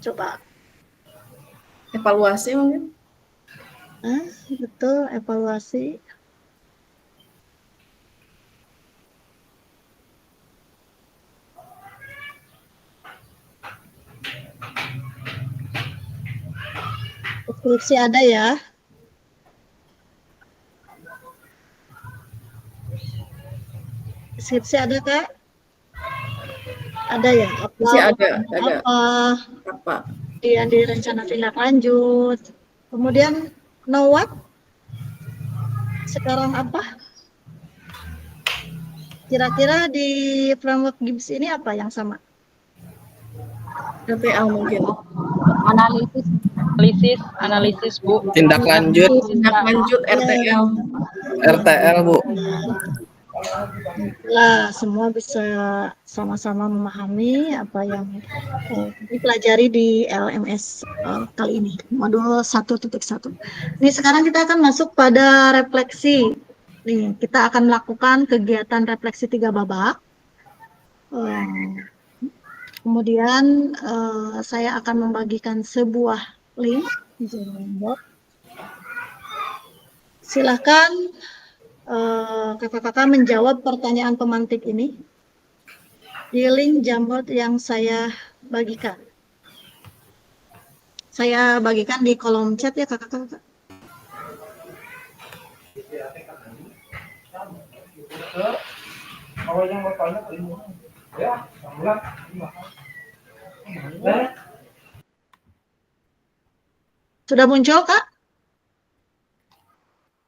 Coba. Evaluasi mungkin? Betul, evaluasi. Deskripsi ada ya. Deskripsi ada Kak? Ada ya? Apa? Dia di rencana tindak lanjut. Kemudian know what? Sekarang apa? Kira-kira di framework Gibbs ini apa yang sama? RTA mungkin. Analisis Bu. Tindak lanjut. Tindak lanjut RTL. RTL Bu. Lah, semua bisa sama-sama memahami apa yang dipelajari di LMS kali ini, modul 1.1. Nih, sekarang kita akan masuk pada refleksi. Nih, kita akan melakukan kegiatan refleksi 3 babak. Kemudian saya akan membagikan sebuah link. Silahkan kakak-kakak menjawab pertanyaan pemantik ini di link Jamboard yang saya bagikan. Saya bagikan di kolom chat ya kakak-kakak. Sudah muncul, Kak?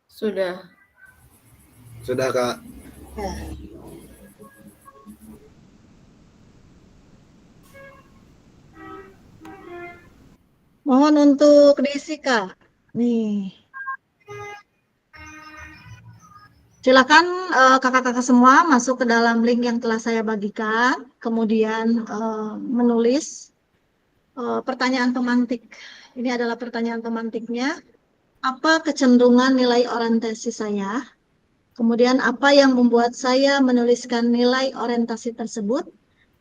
Sudah. Sudah, Kak. Ya. Mohon untuk diisi, Kak. Nih. Silakan kakak-kakak semua masuk ke dalam link yang telah saya bagikan, kemudian menulis pertanyaan pemantik. Ini adalah pertanyaan pemantiknya. Apa kecenderungan nilai orientasi saya? Kemudian apa yang membuat saya menuliskan nilai orientasi tersebut?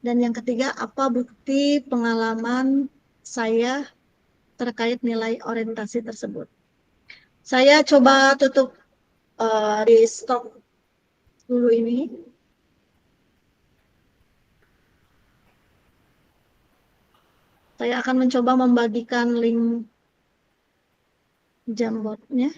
Dan yang ketiga, apa bukti pengalaman saya terkait nilai orientasi tersebut? Saya coba tutup di stop dulu ini. Saya akan mencoba membagikan link Jamboard-nya.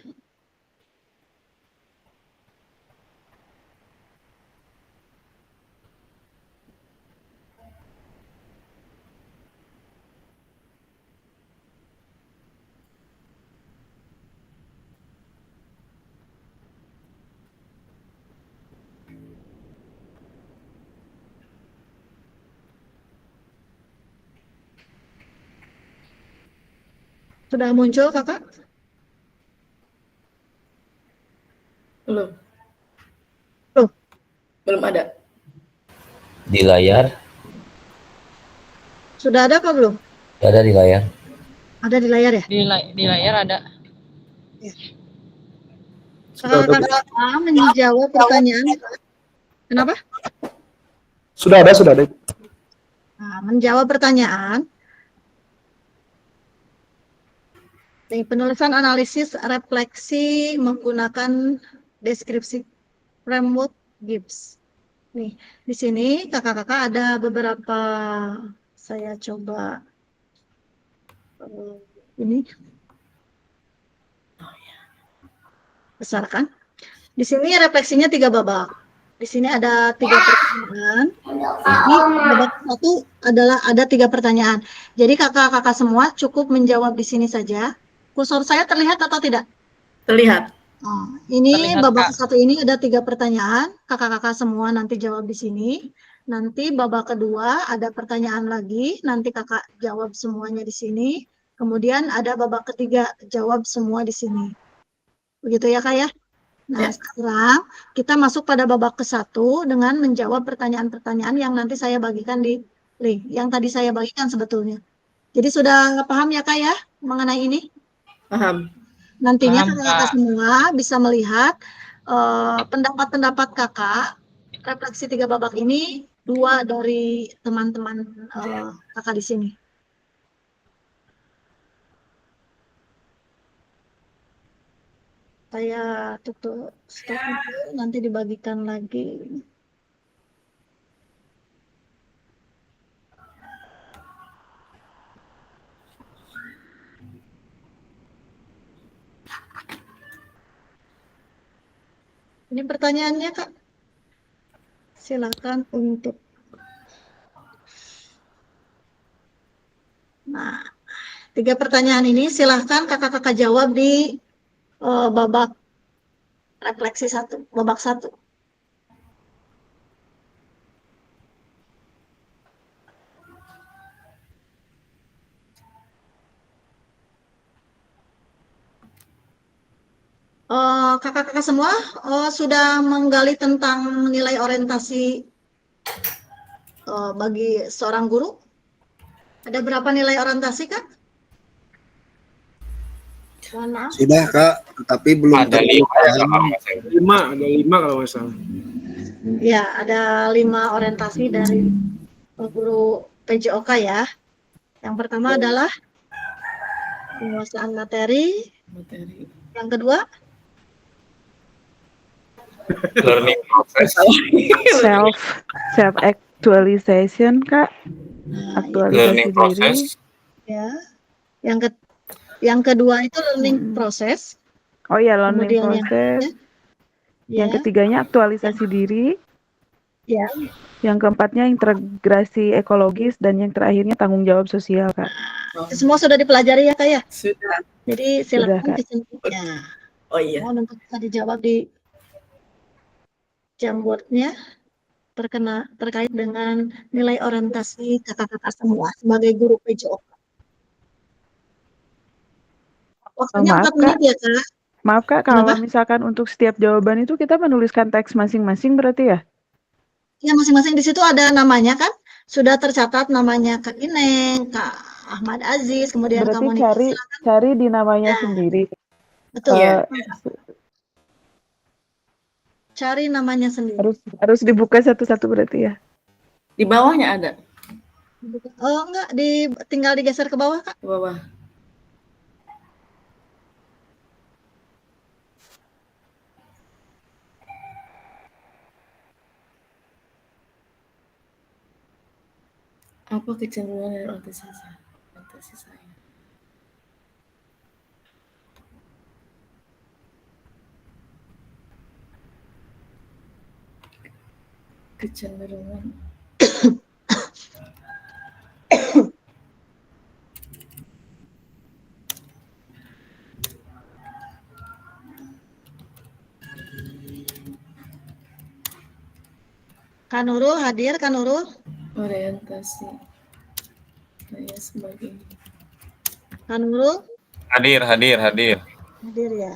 Sudah muncul, kakak? Belum. Belum. Belum ada. Di layar. Sudah ada apa belum? Ada di layar. Ada di layar ya? Di layar ada. Kakak-kakak menjawab pertanyaan. Kenapa? Sudah ada. Nah, menjawab pertanyaan. Penulisan analisis refleksi menggunakan deskripsi framework Gibbs. Nih, di sini kakak-kakak ada beberapa, saya coba ini besarkan. Di sini refleksinya 3 babak. Di sini ada 3 pertanyaan. Di babak 1 adalah ada 3 pertanyaan. Jadi kakak-kakak semua cukup menjawab di sini saja. Kursor saya terlihat atau tidak? Terlihat. Ini Terlihat, babak Kak. 1 ini ada 3 pertanyaan. Kakak-kakak semua nanti jawab di sini. Nanti babak kedua ada pertanyaan lagi. Nanti kakak jawab semuanya di sini. Kemudian ada babak ketiga, jawab semua di sini. Begitu ya, Kak ya? Nah, sekarang kita masuk pada babak ke-1 dengan menjawab pertanyaan-pertanyaan yang nanti saya bagikan di link. Yang tadi saya bagikan sebetulnya. Jadi sudah paham ya, Kak ya, mengenai ini? Paham. Nantinya Paham, kakak Kak. semua bisa melihat pendapat-pendapat kakak, refleksi 3 babak ini 2 dari teman-teman kakak di sini. Saya tutup stop dulu, nanti dibagikan lagi. Ini pertanyaannya, Kak. Silakan untuk. Nah, 3 pertanyaan ini silakan kakak-kakak jawab di babak refleksi 1, babak 1. kakak-kakak semua sudah menggali tentang nilai orientasi bagi seorang guru? Ada berapa nilai orientasi, Kak? Mohon maaf. Sudah Kak, tapi belum Ada terlalu 5 ya paham. kalau nggak salah. Ada 5 kalau nggak salah. Ya, ada 5 orientasi dari guru PJOK ya. Yang pertama adalah penguasaan materi. Yang kedua, Learning process. self actualization, Kak. Aktualisasi Learning diri. process. ya. Yang kedua itu learning process. Oh ya, learning Kemudian process. Yang ya. ketiganya aktualisasi diri. Ya. Yang keempatnya integrasi ekologis dan yang terakhirnya tanggung jawab sosial, Kak. Itu semua sudah dipelajari ya, Kak ya? Sudah. Jadi Sudah, silakan Kak. kesimpulannya. Oh iya. Mohon untuk bisa dijawab di Jamboardnya terkait dengan nilai orientasi kakak-kakak semua sebagai guru PJOK. Waktunya Maaf, 4 menit Kak. ya, Kak. Maaf, Kak, kalau Kenapa? misalkan untuk setiap jawaban itu kita menuliskan teks masing-masing berarti ya? Ya, masing-masing di situ ada namanya kan? Sudah tercatat namanya Kak Ineng, Kak Ahmad Aziz, kemudian Kak Berarti Monika. cari di namanya Ya, sendiri. betul. Eh, Cari namanya sendiri. harus dibuka satu-satu berarti ya? Di bawahnya ada. Oh, enggak, tinggal digeser ke bawah, Kak. Ke bawah. Apa kecenderungan dari orientasi saya? Kecenderungan. Kak Nurul hadir, Kak Nurul. Orientasi saya sebagai Kak Nurul Hadir. hadir ya.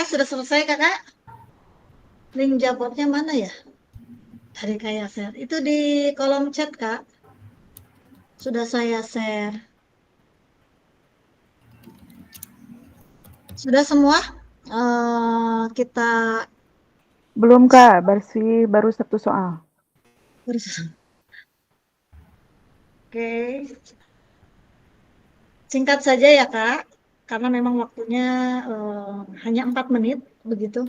Sudah selesai, Kakak? Link Jamboardnya mana ya? Tadi kayak share. Itu di kolom chat, Kak. Sudah saya share. Sudah semua? Kita Belum, Kak. Baru 1 soal. Oke. Singkat saja ya, Kak. Karena memang waktunya hanya 4 menit, begitu.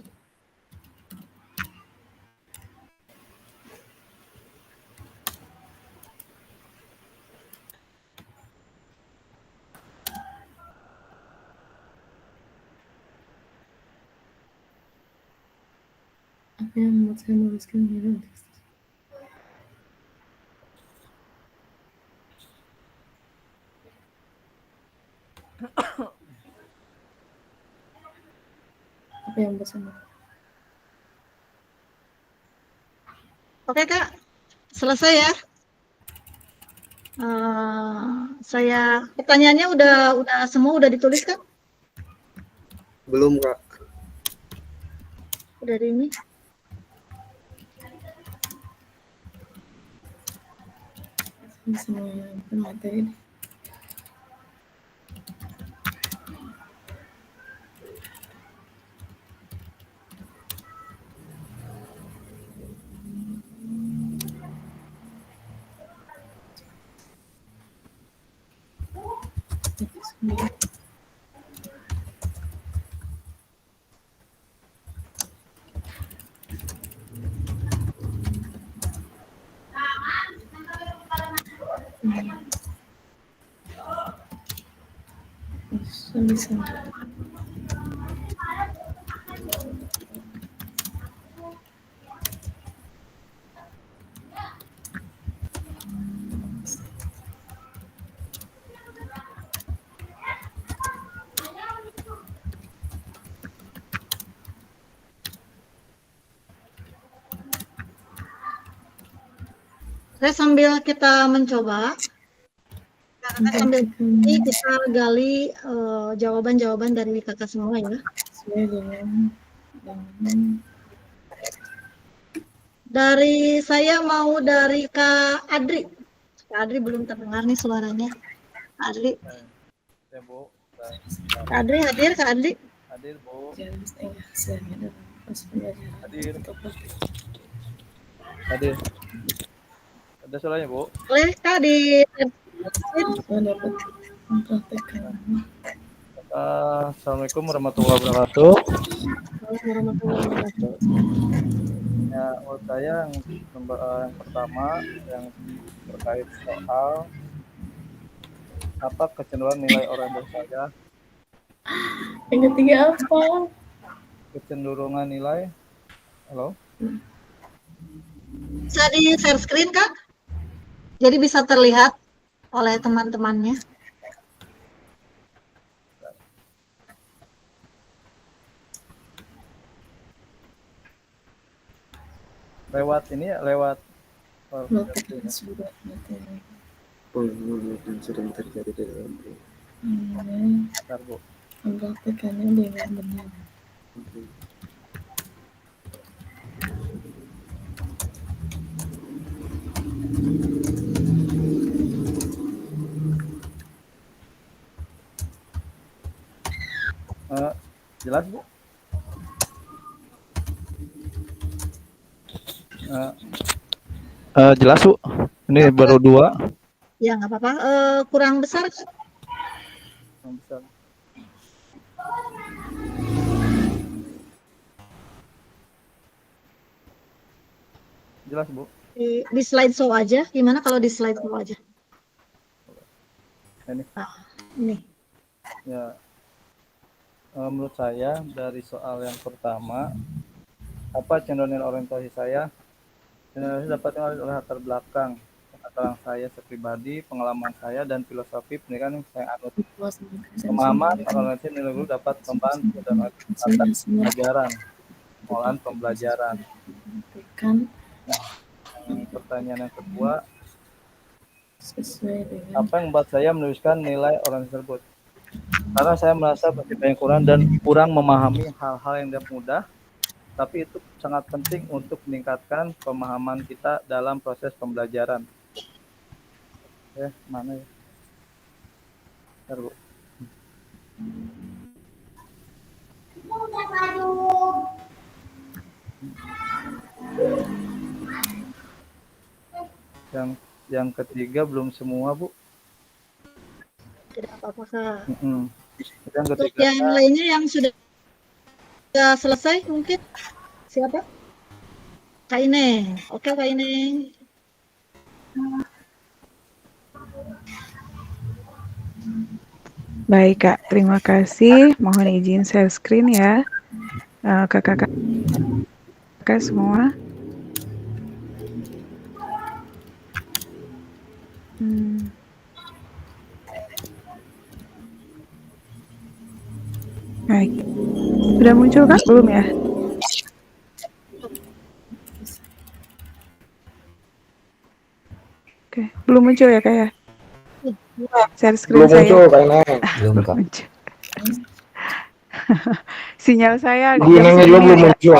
Apa yang membuat saya menuliskan Siapa yang bersama? Oke Kak, selesai ya. Saya pertanyaannya udah semua udah ditulis kan? Belum, Kak. Udah di ini. Semua materi. Bisa. Saya sambil kita mencoba, karena sambil ini kita gali jawaban-jawaban dari kakak semua ya. Dari saya mau dari Kak Adri. Kak Adri belum terdengar nih suaranya. Kak Adri. Ya, Bu. Kak Adri hadir, Kak Adri. Hadir, Bu. Hadir. Ada suaranya, Bu? Boleh Kak di Assalamualaikum warahmatullahi wabarakatuh. warahmatullahi wabarakatuh. Ya, menurut saya yang pertama yang terkait soal apa kecenderungan nilai orientasi saya. Yang ketiga apa? Kecenderungan nilai. Halo? Bisa di share screen Kak? Jadi bisa terlihat oleh teman-temannya. Lewat ini ya, lewat Pengalaman yang sedang terjadi di dalam Bentar, Bu. Mempraktekannya dengan benar. Jelas, Bu? Jelas, Bu. Ini baru 2. Ya nggak apa-apa. Kurang besar. Kurang besar. Jelas, Bu. Di slide show aja. Gimana kalau di slide show aja? Ini. Ini. Ya. Menurut saya dari soal yang pertama, apa cenderungan orientasi saya? Cenderungan dapat dipengaruhi oleh latar belakang pengetahuan saya sepribadi, pengalaman saya, dan filosofi pendidikan yang saya anut. Pemahaman orientasi nilai guru dapat membantu dalam pembelajaran, pengolahan pembelajaran. Pertanyaan yang kedua, apa yang membuat saya menuliskan nilai orientasi tersebut? Karena saya merasa banyak kurang dan kurang memahami hal-hal yang tidak mudah, tapi itu sangat penting untuk meningkatkan pemahaman kita dalam proses pembelajaran. Mana ya? Bentar, Bu. Yang ketiga belum semua, Bu. Tidak apa-apa Kak. Yang Untuk ketiga, yang lainnya yang sudah selesai mungkin siapa? Kak Ine. Oke Kak Ine. Baik Kak, terima kasih. Mohon izin share screen ya. Kakak-kakak semua. Baik. Sudah muncul Kak? Belum ya? Oke, belum muncul ya Kak ya? Share screen Belum saya. muncul kayaknya. Belum, Kak. Muncul. Sinyal saya Ibu jam Inangnya juga segini belum muncul.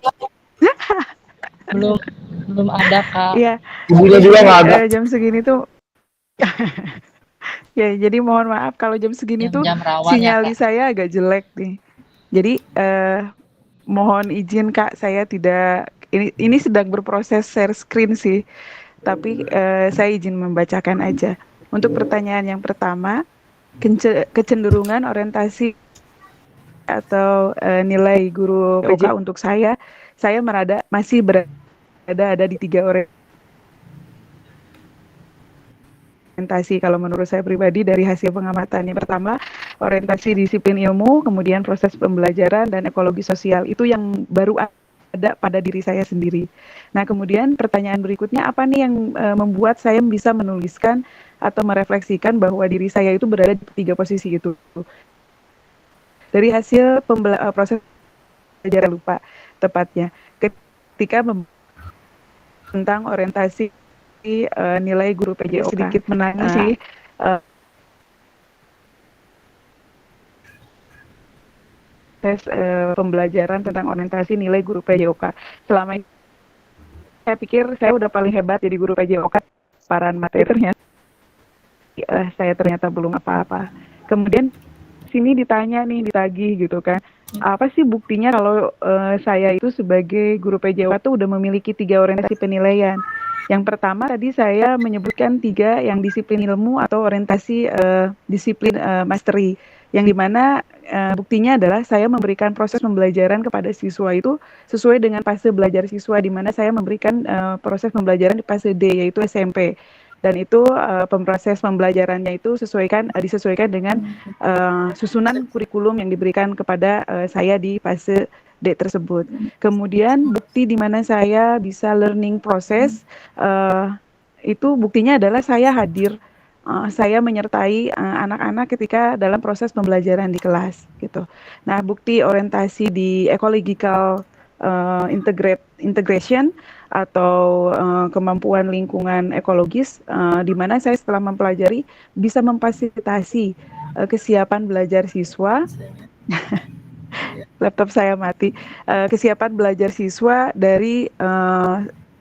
belum ada Kak. Iya. Ibunya juga nggak ada. Jam segini tuh ya, jadi mohon maaf kalau jam segini tuh Jam-jam rawan ya sinyal Kak. di saya agak jelek nih. Jadi mohon izin Kak, saya tidak ini sedang berproses share screen sih. Tapi saya izin membacakan aja. Untuk pertanyaan yang pertama, kecenderungan orientasi atau nilai guru PJOK untuk saya masih berada di 3 orientasi kalau menurut saya pribadi dari hasil pengamatan. Yang pertama, orientasi disiplin ilmu, kemudian proses pembelajaran dan ekologi sosial. Itu yang baru ada pada diri saya sendiri. Nah, kemudian pertanyaan berikutnya, apa nih yang membuat saya bisa menuliskan atau merefleksikan bahwa diri saya itu berada di 3 posisi itu? Dari hasil proses pembelajaran lupa tepatnya ketika tentang orientasi nilai guru PJOK. Sedikit menangis sih. Tes pembelajaran tentang orientasi nilai guru PJOK. Selama ini saya pikir saya udah paling hebat jadi guru PJOK. Paran materinya saya ternyata belum apa-apa. Kemudian sini ditanya nih, ditagih gitu kan. Apa sih buktinya kalau saya itu sebagai guru PJOK tuh udah memiliki 3 orientasi penilaian. Yang pertama tadi saya menyebutkan 3 yang disiplin ilmu atau orientasi disiplin mastery. Yang dimana buktinya adalah saya memberikan proses pembelajaran kepada siswa itu sesuai dengan fase belajar siswa, di mana saya memberikan proses pembelajaran di fase D, yaitu SMP. Dan itu proses pembelajarannya itu disesuaikan dengan susunan kurikulum yang diberikan kepada saya di fase D tersebut. Kemudian bukti di mana saya bisa learning proses itu buktinya adalah saya hadir, saya menyertai anak-anak ketika dalam proses pembelajaran di kelas gitu. Nah, bukti orientasi di ecological integration atau kemampuan lingkungan ekologis, di mana saya setelah mempelajari bisa memfasilitasi kesiapan belajar siswa. Laptop saya mati. Kesiapan belajar siswa dari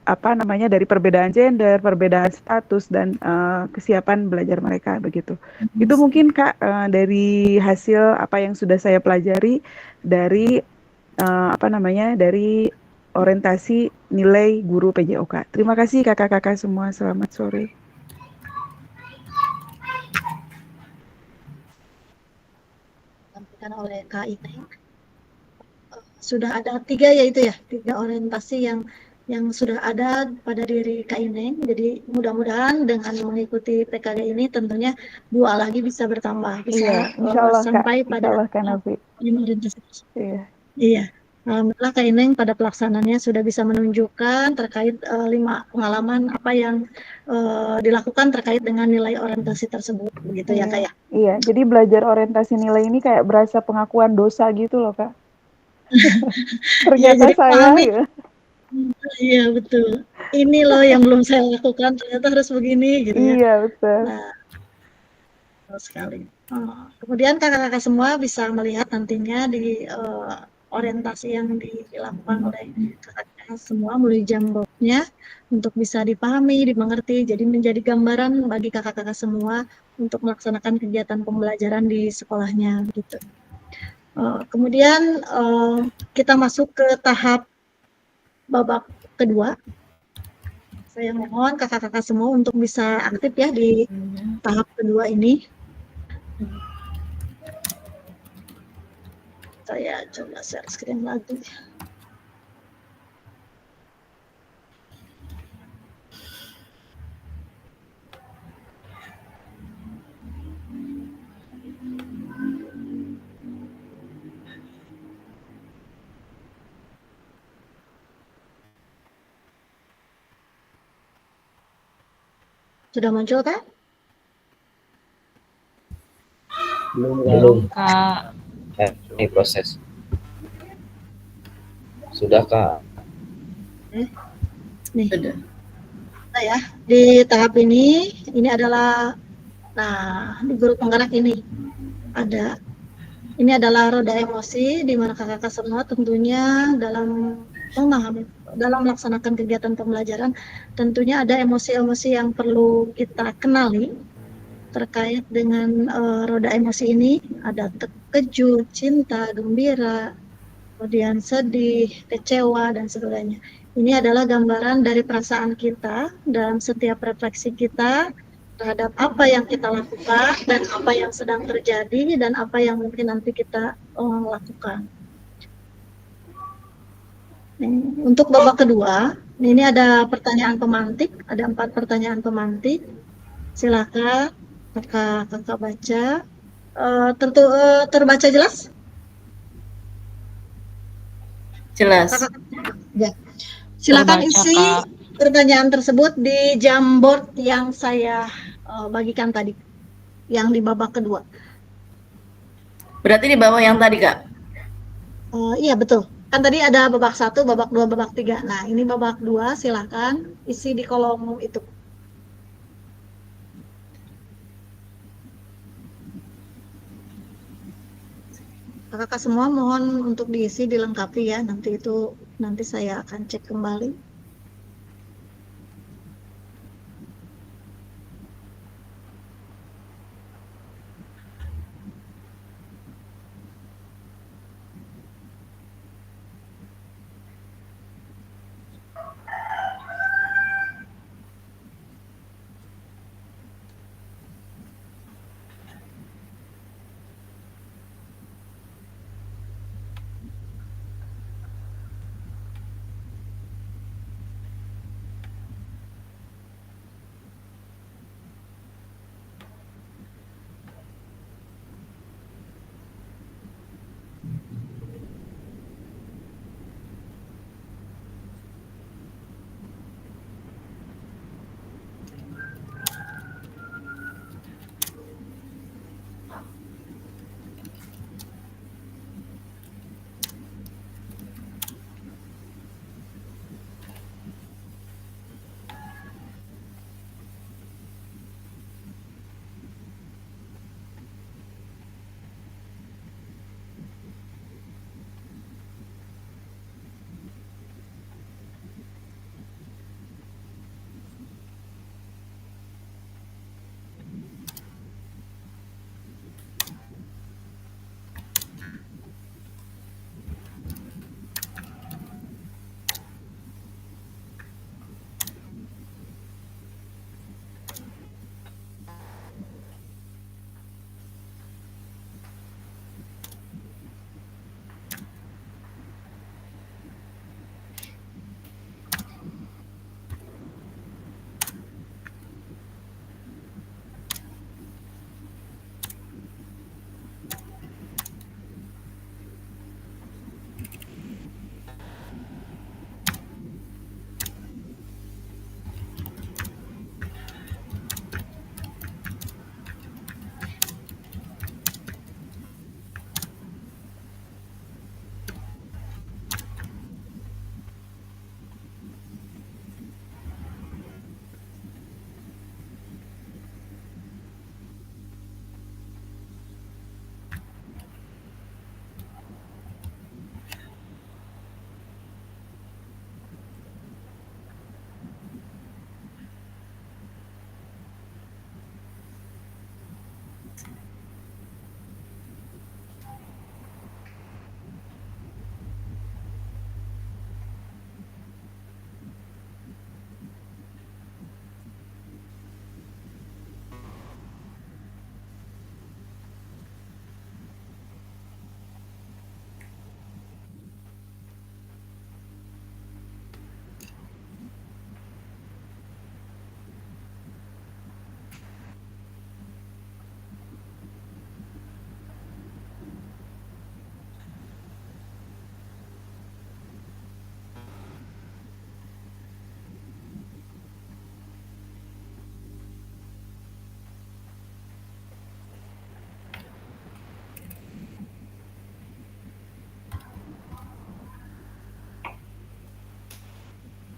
dari perbedaan gender, perbedaan status dan kesiapan belajar mereka begitu. Itu mungkin Kak dari hasil apa yang sudah saya pelajari dari dari orientasi nilai guru PJOK. Terima kasih kakak-kakak semua. Selamat sore. Disampaikan oleh Kak Ineng. Sudah ada 3 yaitu ya, 3 orientasi yang sudah ada pada diri Kak Ineng. Jadi mudah-mudahan dengan mengikuti PKG ini tentunya 2 lagi bisa bertambah, bisa Insyaallah, sampai Kak. pada Insyaallah, Kak Nafi. orientasi. Iya. Alhamdulillah Kak Ineng pada pelaksanaannya sudah bisa menunjukkan terkait 5 pengalaman apa yang dilakukan terkait dengan nilai orientasi tersebut, begitu ya Kak ya? Iya, jadi belajar orientasi nilai ini kayak berasa pengakuan dosa gitu loh Kak. Ternyata saya ya. Iya betul. Ini loh yang belum saya lakukan, ternyata harus begini gitu ya. Iya betul. Nah, betul sekali. Kemudian kakak-kakak semua bisa melihat nantinya di orientasi yang dilakukan oleh kakak-kakak semua melalui Jamboardnya untuk bisa dipahami, dimengerti, jadi menjadi gambaran bagi kakak-kakak semua untuk melaksanakan kegiatan pembelajaran di sekolahnya gitu. Kemudian kita masuk ke tahap babak kedua. Saya mohon kakak-kakak semua untuk bisa aktif ya di tahap kedua ini. Saya coba share screen lagi. Sudah muncul kan? Belum. Kak. Ini proses. Sudah, Kak. Nih. Nah ya, di tahap ini adalah, nah di guru penggerak ini ada, ini adalah roda emosi di mana kakak-kakak semua tentunya dalam memahami, dalam melaksanakan kegiatan pembelajaran, tentunya ada emosi-emosi yang perlu kita kenali terkait dengan roda emosi ini. Ada terkejut, cinta, gembira, kemudian sedih, kecewa, dan sebagainya. Ini adalah gambaran dari perasaan kita dalam setiap refleksi kita terhadap apa yang kita lakukan dan apa yang sedang terjadi dan apa yang mungkin nanti kita lakukan. Untuk babak kedua, ini ada pertanyaan pemantik, ada 4 pertanyaan pemantik. Silakan kakak baca. Tentu terbaca jelas? Jelas. Ya. Silakan Terbaca, isi Kak. pertanyaan tersebut di Jamboard yang saya bagikan tadi, yang di babak kedua. Berarti di bawah yang tadi, Kak? Iya, betul. Kan tadi ada babak 1, babak 2, babak 3. Nah, ini babak 2, silakan isi di kolom itu. Kakak semua mohon untuk diisi, dilengkapi ya. Nanti saya akan cek kembali.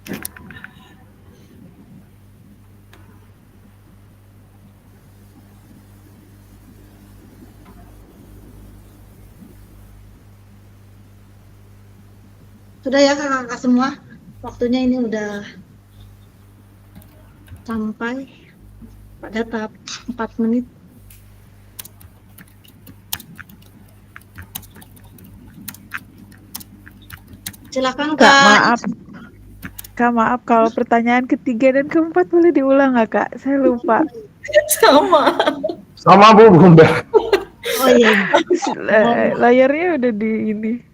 Sudah ya kakak-kakak semua, waktunya ini udah sampai pada tahap 4 menit. Silakan Kak, Kak. maaf. Kak, maaf kalau pertanyaan ketiga dan keempat boleh diulang nggak, Kak? Saya lupa. Sama. Sama Bu Bunda. Oh iya. Layarnya udah di ini.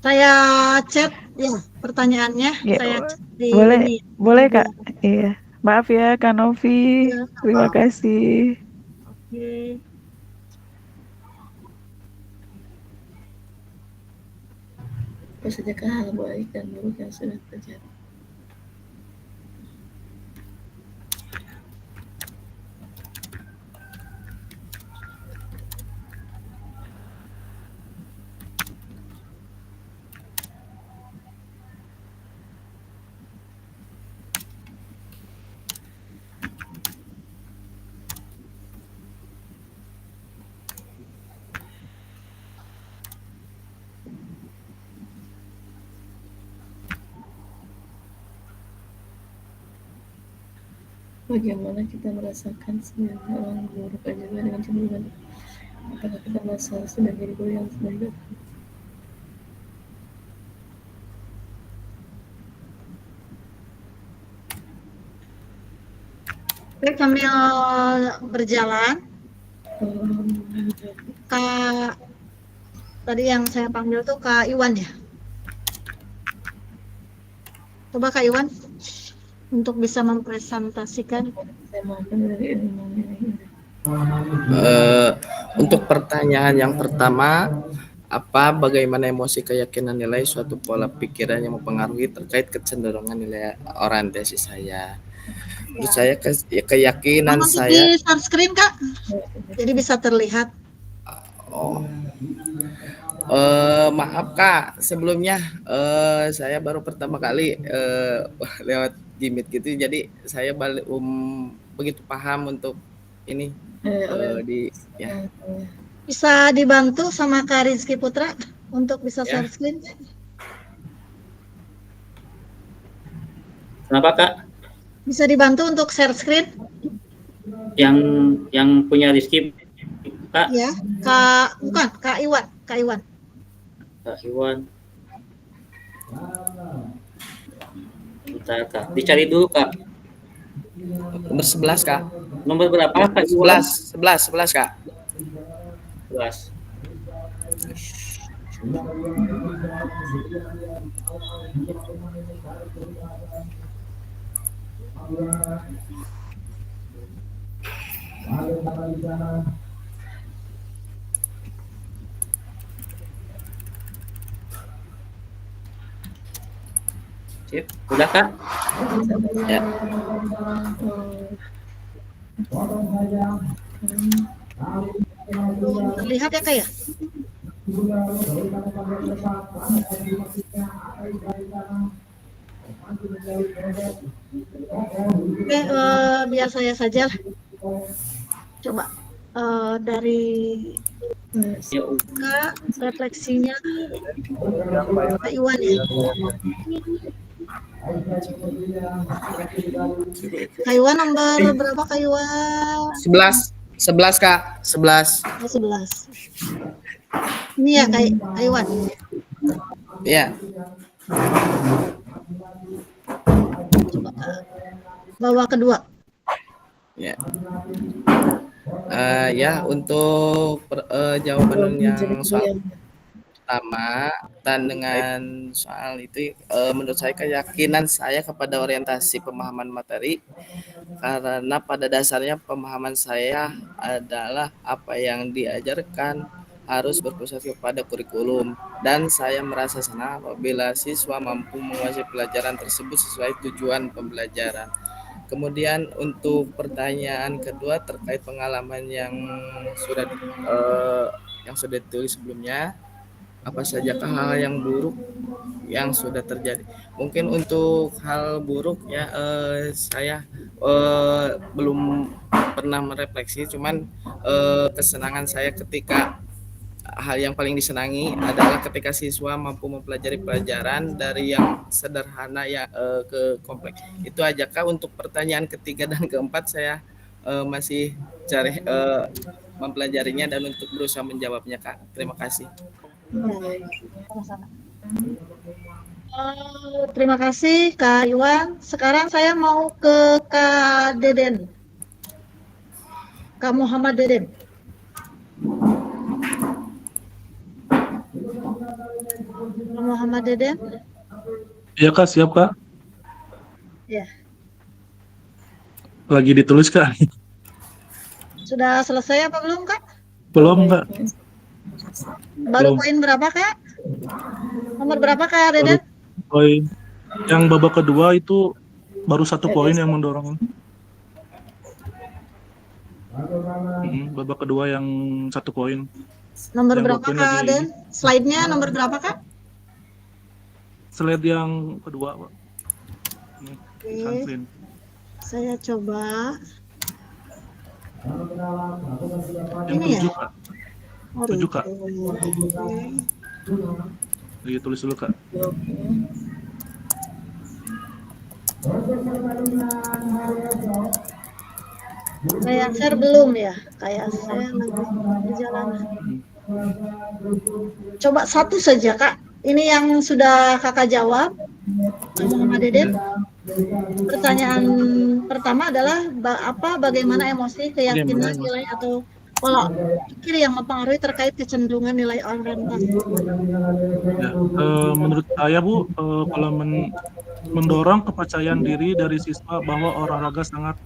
Saya chat ya pertanyaannya. Ya, Saya chat di boleh, ini. boleh Kak. Iya. Maaf ya, Kak Novi. Iya, Terima kasih. Oke. Apa saja hal baik dan buruk yang sudah terjadi. Bagaimana kita merasakan sebenarnya orang buruk aja dengan cenderungan? Apakah kita merasa sudah jadi guru yang sudah datang? Baik, sambil berjalan, Kak, tadi yang saya panggil tuh Kak Iwan ya. Coba Kak Iwan untuk bisa mempresentasikan. Untuk pertanyaan yang pertama, bagaimana emosi, keyakinan, nilai suatu pola pikiran yang mempengaruhi terkait kecenderungan nilai orientasi saya. Menurut saya keyakinan Untuk saya. di start screen Kak, jadi bisa terlihat. Oh, maaf Kak, sebelumnya saya baru pertama kali lewat Jimit gitu, jadi saya begitu paham untuk ini ya. Bisa dibantu sama Kak Rizky Putra untuk bisa share screen. Kenapa Kak? Bisa dibantu untuk share screen? Yang punya Rizky Kak? Ya, Kak bukan Kak Iwan, Kak Iwan. Kak Iwan. Bentar Kak, dicari dulu Kak. Nomor 11 Kak. Nomor berapa Kak Iwan? 11 Kak. 11. Sip, udah Kak? Ya. Terlihat ya Kak ya? Oke, biar saya saja lah. Coba dari Kak, refleksinya Kak Iwan ya. Kak Iwan nomor berapa Kak Iwan? 11 Kak, 11. 11. Ini ya Kak Iwan. Iya. Coba bawa kedua. Ya. Ya, untuk jawaban yang soal pertama dan dengan soal itu, menurut saya keyakinan saya kepada orientasi pemahaman materi, karena pada dasarnya pemahaman saya adalah apa yang diajarkan harus berpusat kepada kurikulum, dan saya merasa senang apabila siswa mampu menguasai pelajaran tersebut sesuai tujuan pembelajaran. Kemudian untuk pertanyaan kedua terkait pengalaman yang sudah ditulis sebelumnya, apa sajakah hal yang buruk yang sudah terjadi. Mungkin untuk hal buruk ya saya belum pernah merefleksi, cuman kesenangan saya ketika hal yang paling disenangi adalah ketika siswa mampu mempelajari pelajaran dari yang sederhana ya ke kompleks. Itu aja Kak. Untuk pertanyaan ketiga dan keempat saya masih cari mempelajarinya dan untuk berusaha menjawabnya Kak. Terima kasih. Sama-sama. Terima kasih Kak Iwan. Sekarang saya mau ke Kak Deden. Kak Muhammad Deden. Kak Muhammad Deden. Iya Kak, siap Kak. Ya. Lagi ditulis Kak. Sudah selesai apa belum Kak? Belum Kak. Baru Belum. poin berapa Kak? Nomor berapa Kak Deden? Poin yang babak kedua itu baru 1 poin yang mendorong. Babak kedua yang 1 poin. Nomor Yang berapa poin Kak lagi Den? Slide-nya nomor berapa Kak? slide yang kedua Pak. Oke. Sanslin. Saya coba. Yang Ini ya? 7 Kak. 7 Kak. Lagi tulis dulu Kak. Kayak share belum ya? Kayak saya lagi perjalanan. Coba satu saja Kak. Ini yang sudah Kakak jawab, Kak Muhammad Deden. Pertanyaan pertama adalah bagaimana emosi, keyakinan, nilai atau pola pikir yang mempengaruhi terkait kecenderungan nilai orientasi. Ya, menurut saya Bu, kalau mendorong kepercayaan diri dari siswa bahwa olahraga sangat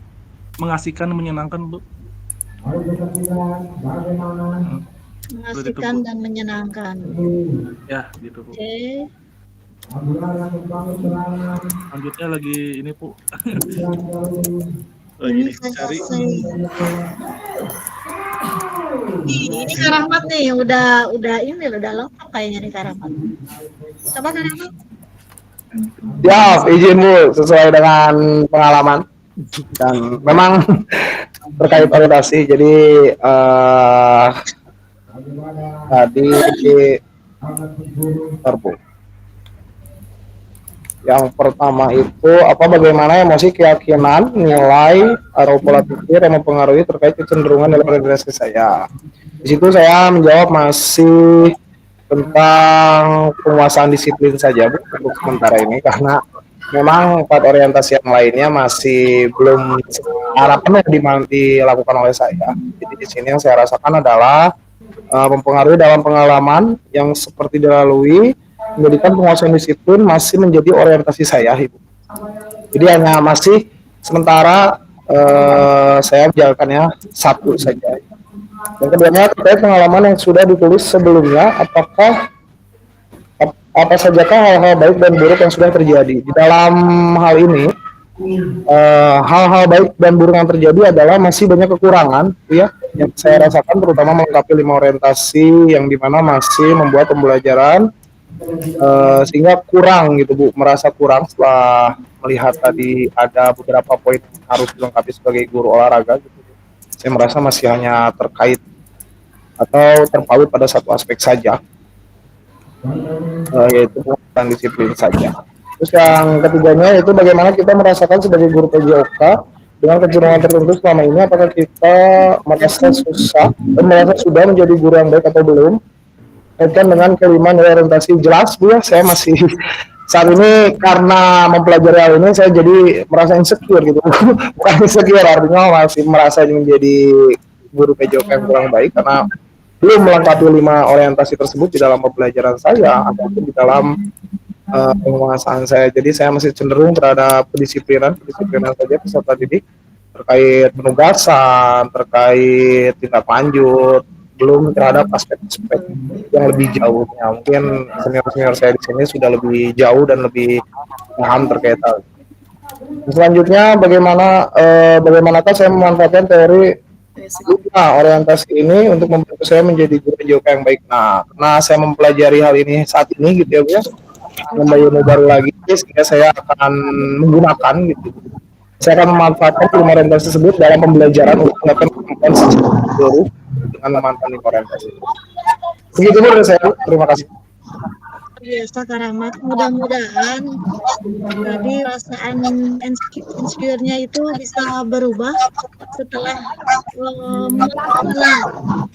mengasihkan, menyenangkan Bu. Mengasihkan dan menyenangkan. Ya, gitu Bu. Oke. Selanjutnya lagi ini Bu. Ini saya ini Kak Rahmat nih, udah lengkap kayaknya nih Kak Rahmat. Coba Kak Rahmat. Ya, izin Bu, sesuai dengan pengalaman dan memang terkait orientasi. Jadi tadi Bu. Yang pertama itu bagaimana emosi, keyakinan, nilai atau pola pikir yang mempengaruhi terkait kecenderungan dalam orientasi saya. Di situ saya menjawab masih tentang penguasaan disiplin saja Bu untuk sementara ini, karena memang 4 orientasi yang lainnya masih belum secara penuh dilakukan oleh saya. Jadi di sini yang saya rasakan adalah mempengaruhi dalam pengalaman yang seperti dilalui, menjadikan penguasaan disiplin masih menjadi orientasi saya, Ibu. Jadi hanya masih sementara saya menjalankannya 1 saja. Yang keduanya terkait pengalaman yang sudah ditulis sebelumnya, apa sajakah hal-hal baik dan buruk yang sudah terjadi. Di dalam hal ini, hal-hal baik dan buruk yang terjadi adalah masih banyak kekurangan, ya, yang saya rasakan, terutama melengkapi 5 orientasi yang dimana masih membuat pembelajaran sehingga kurang gitu Bu, merasa kurang setelah melihat tadi ada beberapa poin yang harus dilengkapi sebagai guru olahraga gitu. Saya merasa masih hanya terkait atau terpaut pada 1 aspek saja, yaitu penguasaan disiplin saja. Terus yang ketiganya yaitu bagaimana kita merasakan sebagai guru PJOK dengan kecenderungan tertentu selama ini, apakah kita merasa susah dan merasa sudah menjadi guru yang baik atau belum. Kaitkan dengan kelima nilai orientasi, jelas Bu ya, saya masih saat ini karena mempelajari hal ini saya jadi merasa insecure gitu. Bukan insecure, artinya masih merasa menjadi guru PJOK yang kurang baik karena belum melengkapi 5 orientasi tersebut di dalam pembelajaran saya ataupun di dalam penguasaan saya. Jadi saya masih cenderung terhadap kedisiplinan saja peserta didik, terkait penugasan, terkait tindak lanjut, belum terhadap aspek-aspek yang lebih jauhnya. Mungkin senior-senior saya di sini sudah lebih jauh dan lebih paham terkait hal. Selanjutnya bagaimanakah saya memanfaatkan teori Nah, orientasi ini untuk membantu saya menjadi guru PJOK yang baik. Nah, karena saya mempelajari hal ini saat ini gitu ya Bu ya, menambah ilmu baru lagi, sehingga saya akan menggunakan gitu. Saya akan memanfaatkan ilmu orientasi tersebut dalam pembelajaran untuk mendapatkan kemampuan secara guru dengan memanfaatkan ilmu orientasi. Begitu Bu dari saya, Bu. Terima kasih. Biasa Kak Rahmat, mudah-mudahan tadi perasaan insecure-nya itu bisa berubah setelah mengenal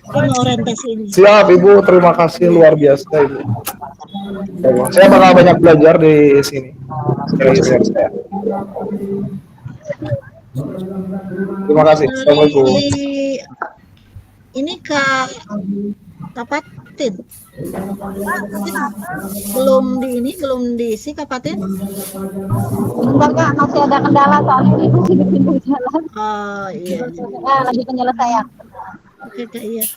ilmu orientasi ini. Siap Ibu, terima kasih luar biasa Ibu. Saya bakal banyak belajar di sini dari senior saya. Terima kasih. Assalamualaikum. Ini Kak Patin. Belum diisi Kak Patin? Enggak Kak, masih ada kendala soalnya ibu sibuk jalan. Oh iya. Lagi penyelesaian. Oke Kak, iya.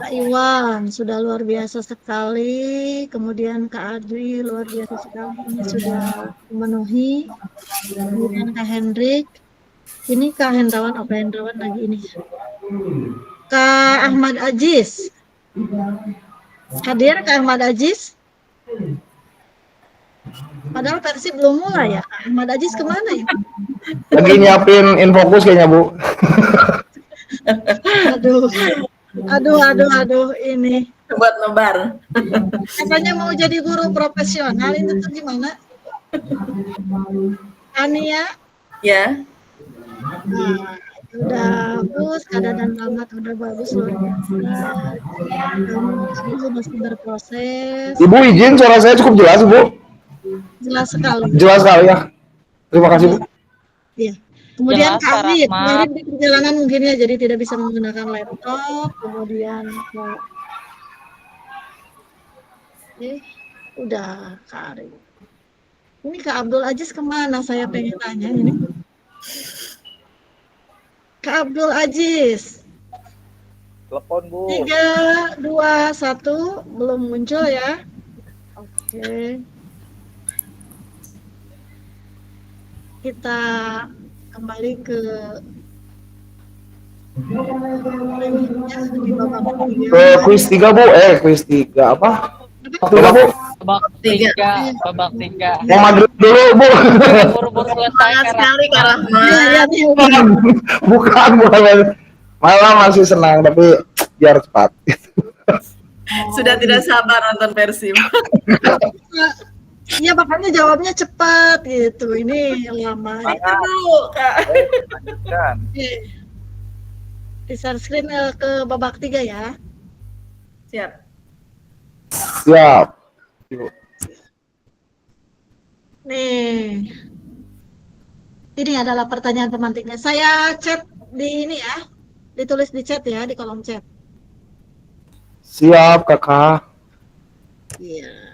Kak Iwan sudah luar biasa sekali. Kemudian Kak Adri luar biasa sekali. Ini sudah memenuhi. Kemudian Kak Hendrik. Ini Kak Hendrawan, Hendrawan lagi ini. Kak Ahmad Aziz. Hadir Kak Ahmad Aziz? Padahal versi belum mulai ya. Kak Ahmad Aziz kemana ya? Lagi nyiapin Infokus kayaknya Bu. Aduh, ini. Buat nebar. Katanya mau jadi guru profesional, itu tuh gimana? Ania? Ya. Nah, udah bagus, keadaan Rahmat udah bagus luar biasa. Kamu masih berproses. Ibu izin suara saya cukup jelas Bu. Jelas sekali. Jelas sekali ya. Terima kasih Bu. Iya. Kemudian Jelas, Kak Arif, Rahmat. Kak Arif di perjalanan mungkin ya, jadi tidak bisa menggunakan laptop. Kemudian udah Kak Arif. Ini Kak Abdul Aziz kemana? Saya pengen tanya ini. Kak Abdul Aziz. Telepon Bu. 3, 2, 1 belum muncul ya. Oke. Kita kembali ke Kuis 3 Bu, kuis 3 apa? Babak 3 Bu. babak tiga. Mau maghrib dulu Bu. Buru-buru selesai sekali Kak Rahmat. Bukan. Malah masih senang tapi biar cepat. Sudah tidak sabar nonton Persib. Iya makanya jawabnya cepat gitu. Ini lama. Itu dulu Kak. Di share screen ke babak 3 ya. Siap. Siap. Nih. Ini adalah pertanyaan pemantiknya. Saya chat di ini ya. Ditulis di chat ya, di kolom chat. Siap Kakak. Iya.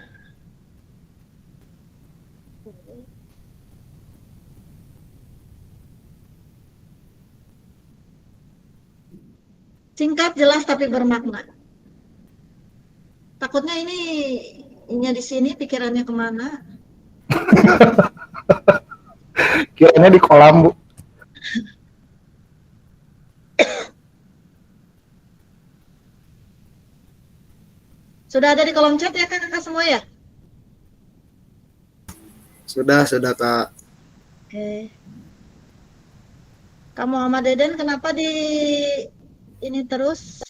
Singkat, jelas tapi bermakna. Takutnya ini di sini pikirannya kemana? Kiranya di kolam Bu. Sudah ada di kolom chat ya kakak semua ya? Sudah Kak. Oke. Kamu Muhammad Deden kenapa di ini terus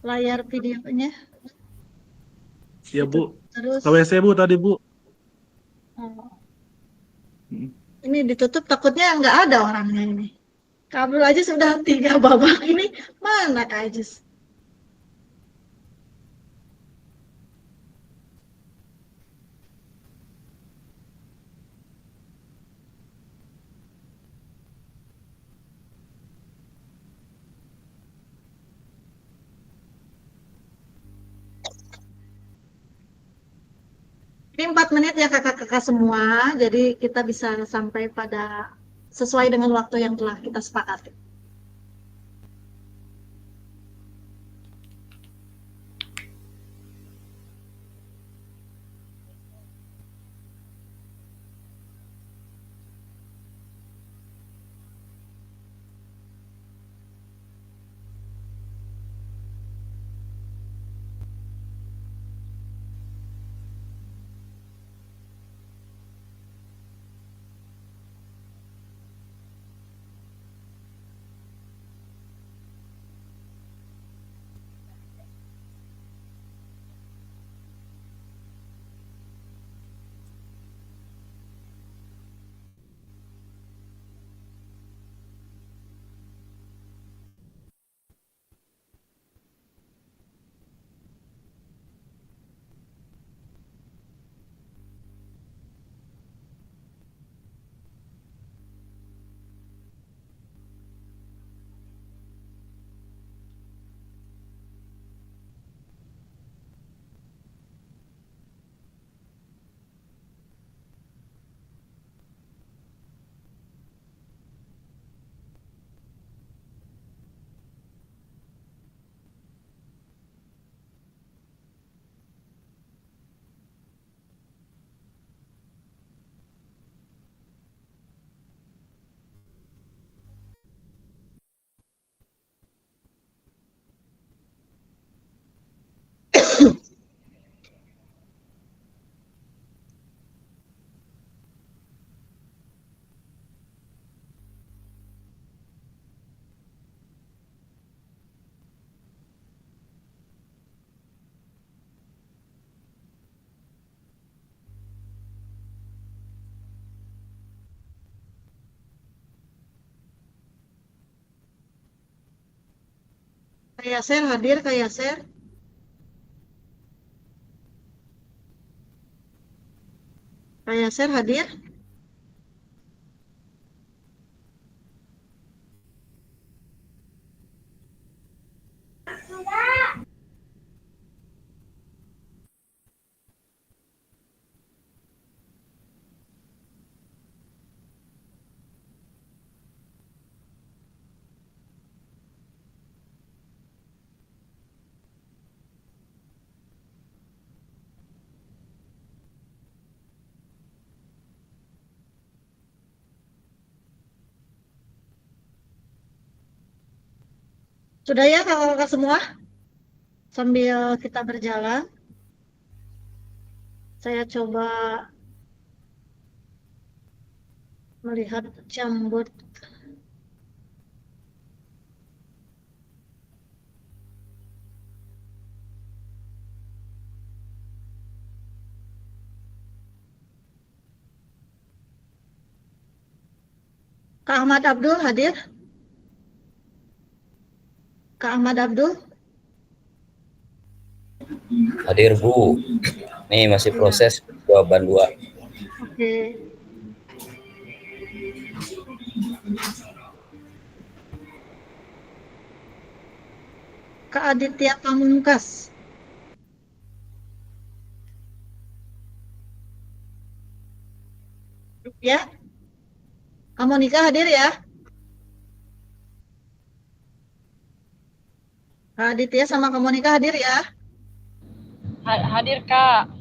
layar videonya? Iya Bu. Terus KWC Bu tadi Bu. ini ditutup takutnya nggak ada orangnya ini. Kabel aja sudah 3 babak ini mana Kak Ajis? Ini 4 menit ya kakak-kakak semua, jadi kita bisa sampai pada sesuai dengan waktu yang telah kita sepakati. Kak Yaser hadir, Kak Yaser. Kak Yaser hadir. Sudah ya kakak-kakak semua? Sambil kita berjalan, saya coba melihat Jamboard. Kak Ahmad Abdul hadir? Kak Ahmad Abdul? Hadir Bu. Nih masih proses jawaban 2. Oke. Kak Aditya Pamungkas. Ya. Kamu nikah hadir ya? Kak Aditya sama kamu nikah hadir ya? Hadir, Kak.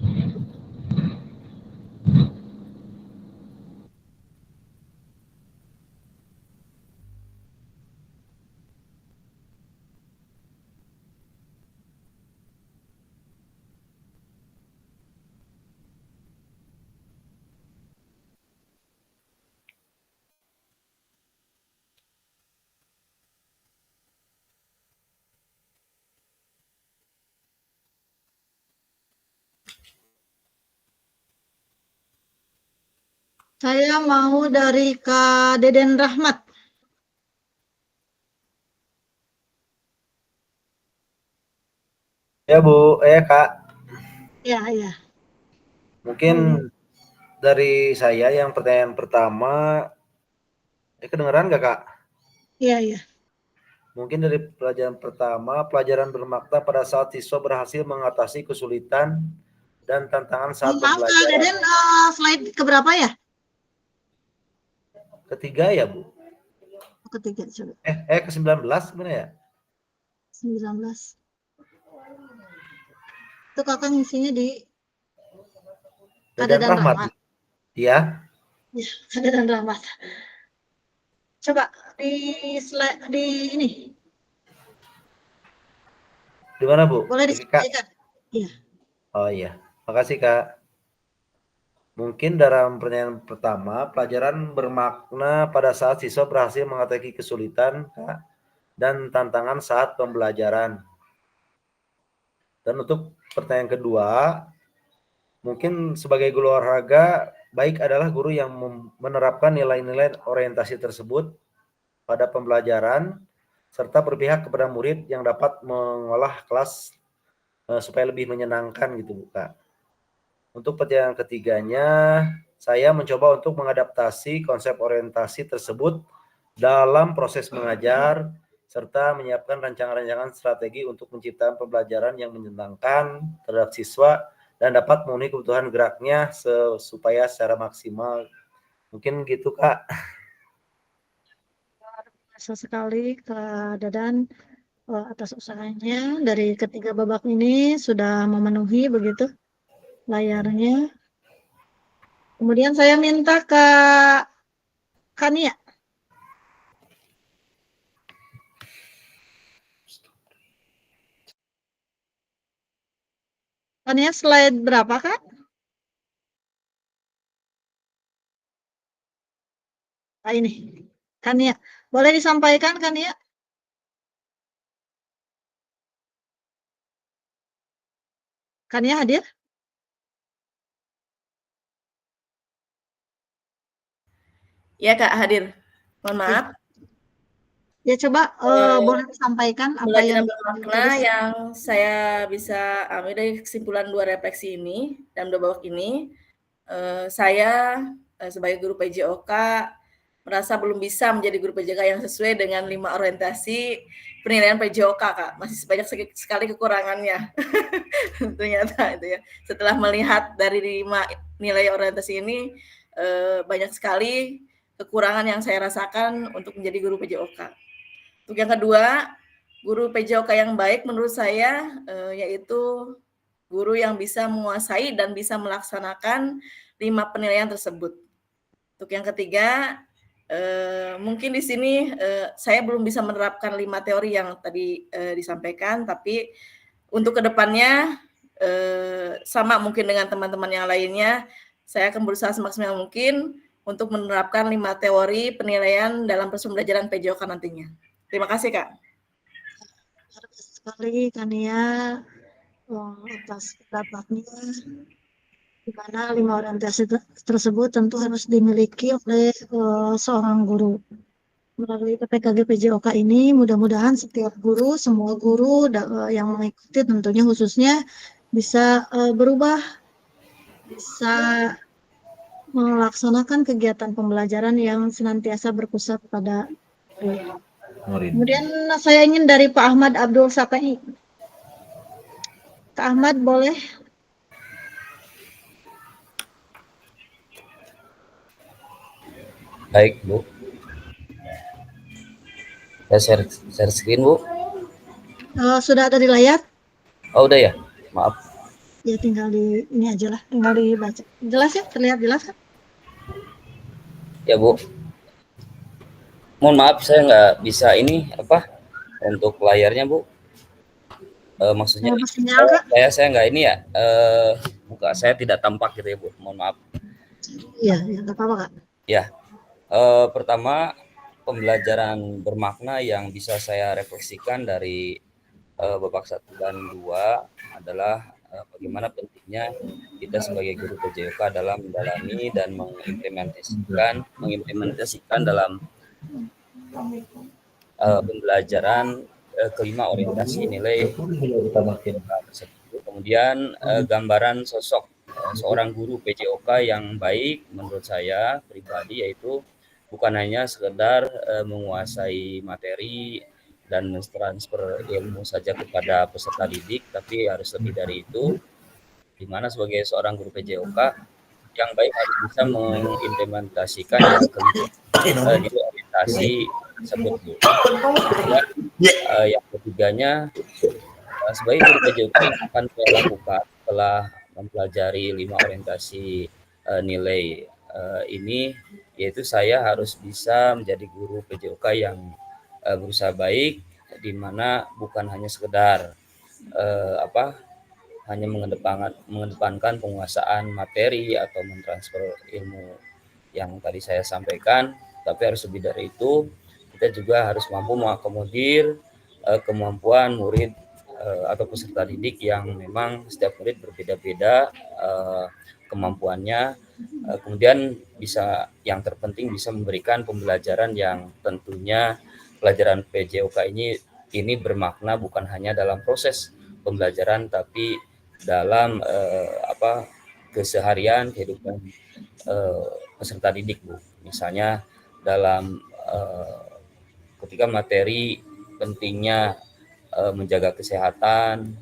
Saya mau dari Kak Deden Rahmat. Ya Bu, Kak. Ya, ya. Mungkin dari saya yang pertanyaan pertama, kedengeran nggak Kak? Iya, iya. Mungkin dari pelajaran pertama, pelajaran bermakna pada saat siswa berhasil mengatasi kesulitan dan tantangan saat Maaf Kak Deden, pembelajaran. slide keberapa ya? Ketiga ya Bu? Ketiga coba. Ke-19 sebenarnya ya? 19. Itu kakak ngisinya di Kak Deden Deden Rahmat. Rahmat. Iya. Ya, Kak Deden Rahmat. Coba di slide di ini. Di mana Bu? Boleh Oke, Kak. disampaikan. Iya. Oh iya, makasih Kak. Mungkin dalam pertanyaan pertama, pelajaran bermakna pada saat siswa berhasil mengatasi kesulitan Kak, dan tantangan saat pembelajaran. Dan untuk pertanyaan kedua, mungkin sebagai guru olahraga, baik adalah guru yang menerapkan nilai-nilai orientasi tersebut pada pembelajaran, serta berpihak kepada murid yang dapat mengolah kelas supaya lebih menyenangkan gitu Kak. Untuk pertanyaan ketiganya, saya mencoba untuk mengadaptasi konsep orientasi tersebut dalam proses mengajar, serta menyiapkan rancangan-rancangan strategi untuk menciptakan pembelajaran yang menyenangkan terhadap siswa dan dapat memenuhi kebutuhan geraknya supaya secara maksimal. Mungkin gitu Kak. Luar biasa sekali Kak Dadan atas usahanya. Dari ketiga babak ini sudah memenuhi begitu layarnya. Kemudian saya minta Kak Kania. Kania slide berapa Kak? Nah, ini. Kania. Boleh disampaikan Kania? Kania hadir? Ya Kak, hadir. Mohon maaf. Ya coba Eh, boleh disampaikan apa Pembelajaran yang bermakna yang saya bisa ambil dari kesimpulan 2 refleksi ini dan 2 babak ini, saya sebagai guru PJOK merasa belum bisa menjadi guru PJK yang sesuai dengan 5 orientasi penilaian PJOK, Kak. Masih banyak sekali kekurangannya. Ternyata itu ya. Setelah melihat dari 5 nilai orientasi ini, banyak sekali kekurangan yang saya rasakan untuk menjadi guru PJOK. Untuk yang kedua, guru PJOK yang baik menurut saya, yaitu guru yang bisa menguasai dan bisa melaksanakan 5 penilaian tersebut. Untuk yang ketiga, mungkin di sini, saya belum bisa menerapkan 5 teori yang tadi, disampaikan, tapi untuk kedepannya, sama mungkin dengan teman-teman yang lainnya, saya akan berusaha semaksimal mungkin untuk menerapkan 5 teori penilaian dalam proses pembelajaran PJOK nantinya. Terima kasih, Kak. Terima kasih sekali Tania atas pendapatnya, di mana 5 orientasi tersebut tentu harus dimiliki oleh seorang guru. Melalui PPKG PJOK ini mudah-mudahan setiap guru, semua guru yang mengikuti tentunya khususnya bisa berubah, bisa melaksanakan kegiatan pembelajaran yang senantiasa berpusat pada murid. Kemudian saya ingin dari Pak Ahmad Abdul Sapai. Kak Ahmad boleh? Baik, Bu. Saya share screen, Bu. Sudah ada di layar? Oh, udah ya? Maaf. Ya tinggal di ini aja lah, tinggal dibaca. Jelas ya? Terlihat jelas kan? Ya, Bu. Mohon maaf saya nggak bisa ini untuk layarnya, Bu. Maksudnya saya nggak ini ya, buka saya tidak tampak gitu ya, Bu. Mohon maaf. Iya, nggak apa-apa, Kak. Ya, pertama pembelajaran bermakna yang bisa saya refleksikan dari babak 1 dan 2 adalah bagaimana pentingnya kita sebagai guru PJOK dalam mendalami dan mengimplementasikan dalam pembelajaran kelima orientasi nilai. Kemudian gambaran sosok seorang guru PJOK yang baik menurut saya pribadi yaitu bukan hanya sekedar menguasai materi dan mentransfer ilmu saja kepada peserta didik, tapi harus lebih dari itu, di mana sebagai seorang guru PJOK yang baik harus bisa mengimplementasikan nilai orientasi tersebut. Yang ketiganya, sebagai guru PJOK yang akan saya lakukan setelah mempelajari 5 orientasi nilai ini, yaitu saya harus bisa menjadi guru PJOK yang berusaha baik, di mana bukan hanya sekedar hanya mengedepankan penguasaan materi atau mentransfer ilmu yang tadi saya sampaikan, tapi harus lebih dari itu. Kita juga harus mampu mengakomodir kemampuan murid atau peserta didik yang memang setiap murid berbeda-beda kemampuannya. Kemudian bisa, yang terpenting bisa memberikan pembelajaran yang tentunya pelajaran PJOK ini bermakna bukan hanya dalam proses pembelajaran tapi dalam keseharian kehidupan peserta didik, Bu. Misalnya dalam ketika materi pentingnya menjaga kesehatan,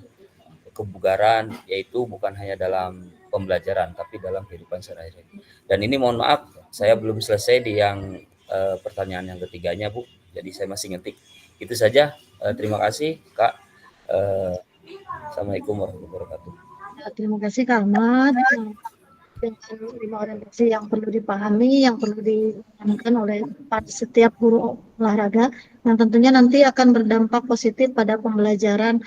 kebugaran, yaitu bukan hanya dalam pembelajaran tapi dalam kehidupan sehari-hari. Dan ini mohon maaf saya belum selesai di yang pertanyaan yang ketiganya, Bu. Jadi saya masih ngetik. Itu saja. Terima kasih, Kak. Assalamualaikum warahmatullahi wabarakatuh. Terima kasih Kak Ahmad. Dengan 5 orientasi yang perlu dipahami, yang perlu diinginkan oleh setiap guru olahraga, yang tentunya nanti akan berdampak positif pada pembelajaran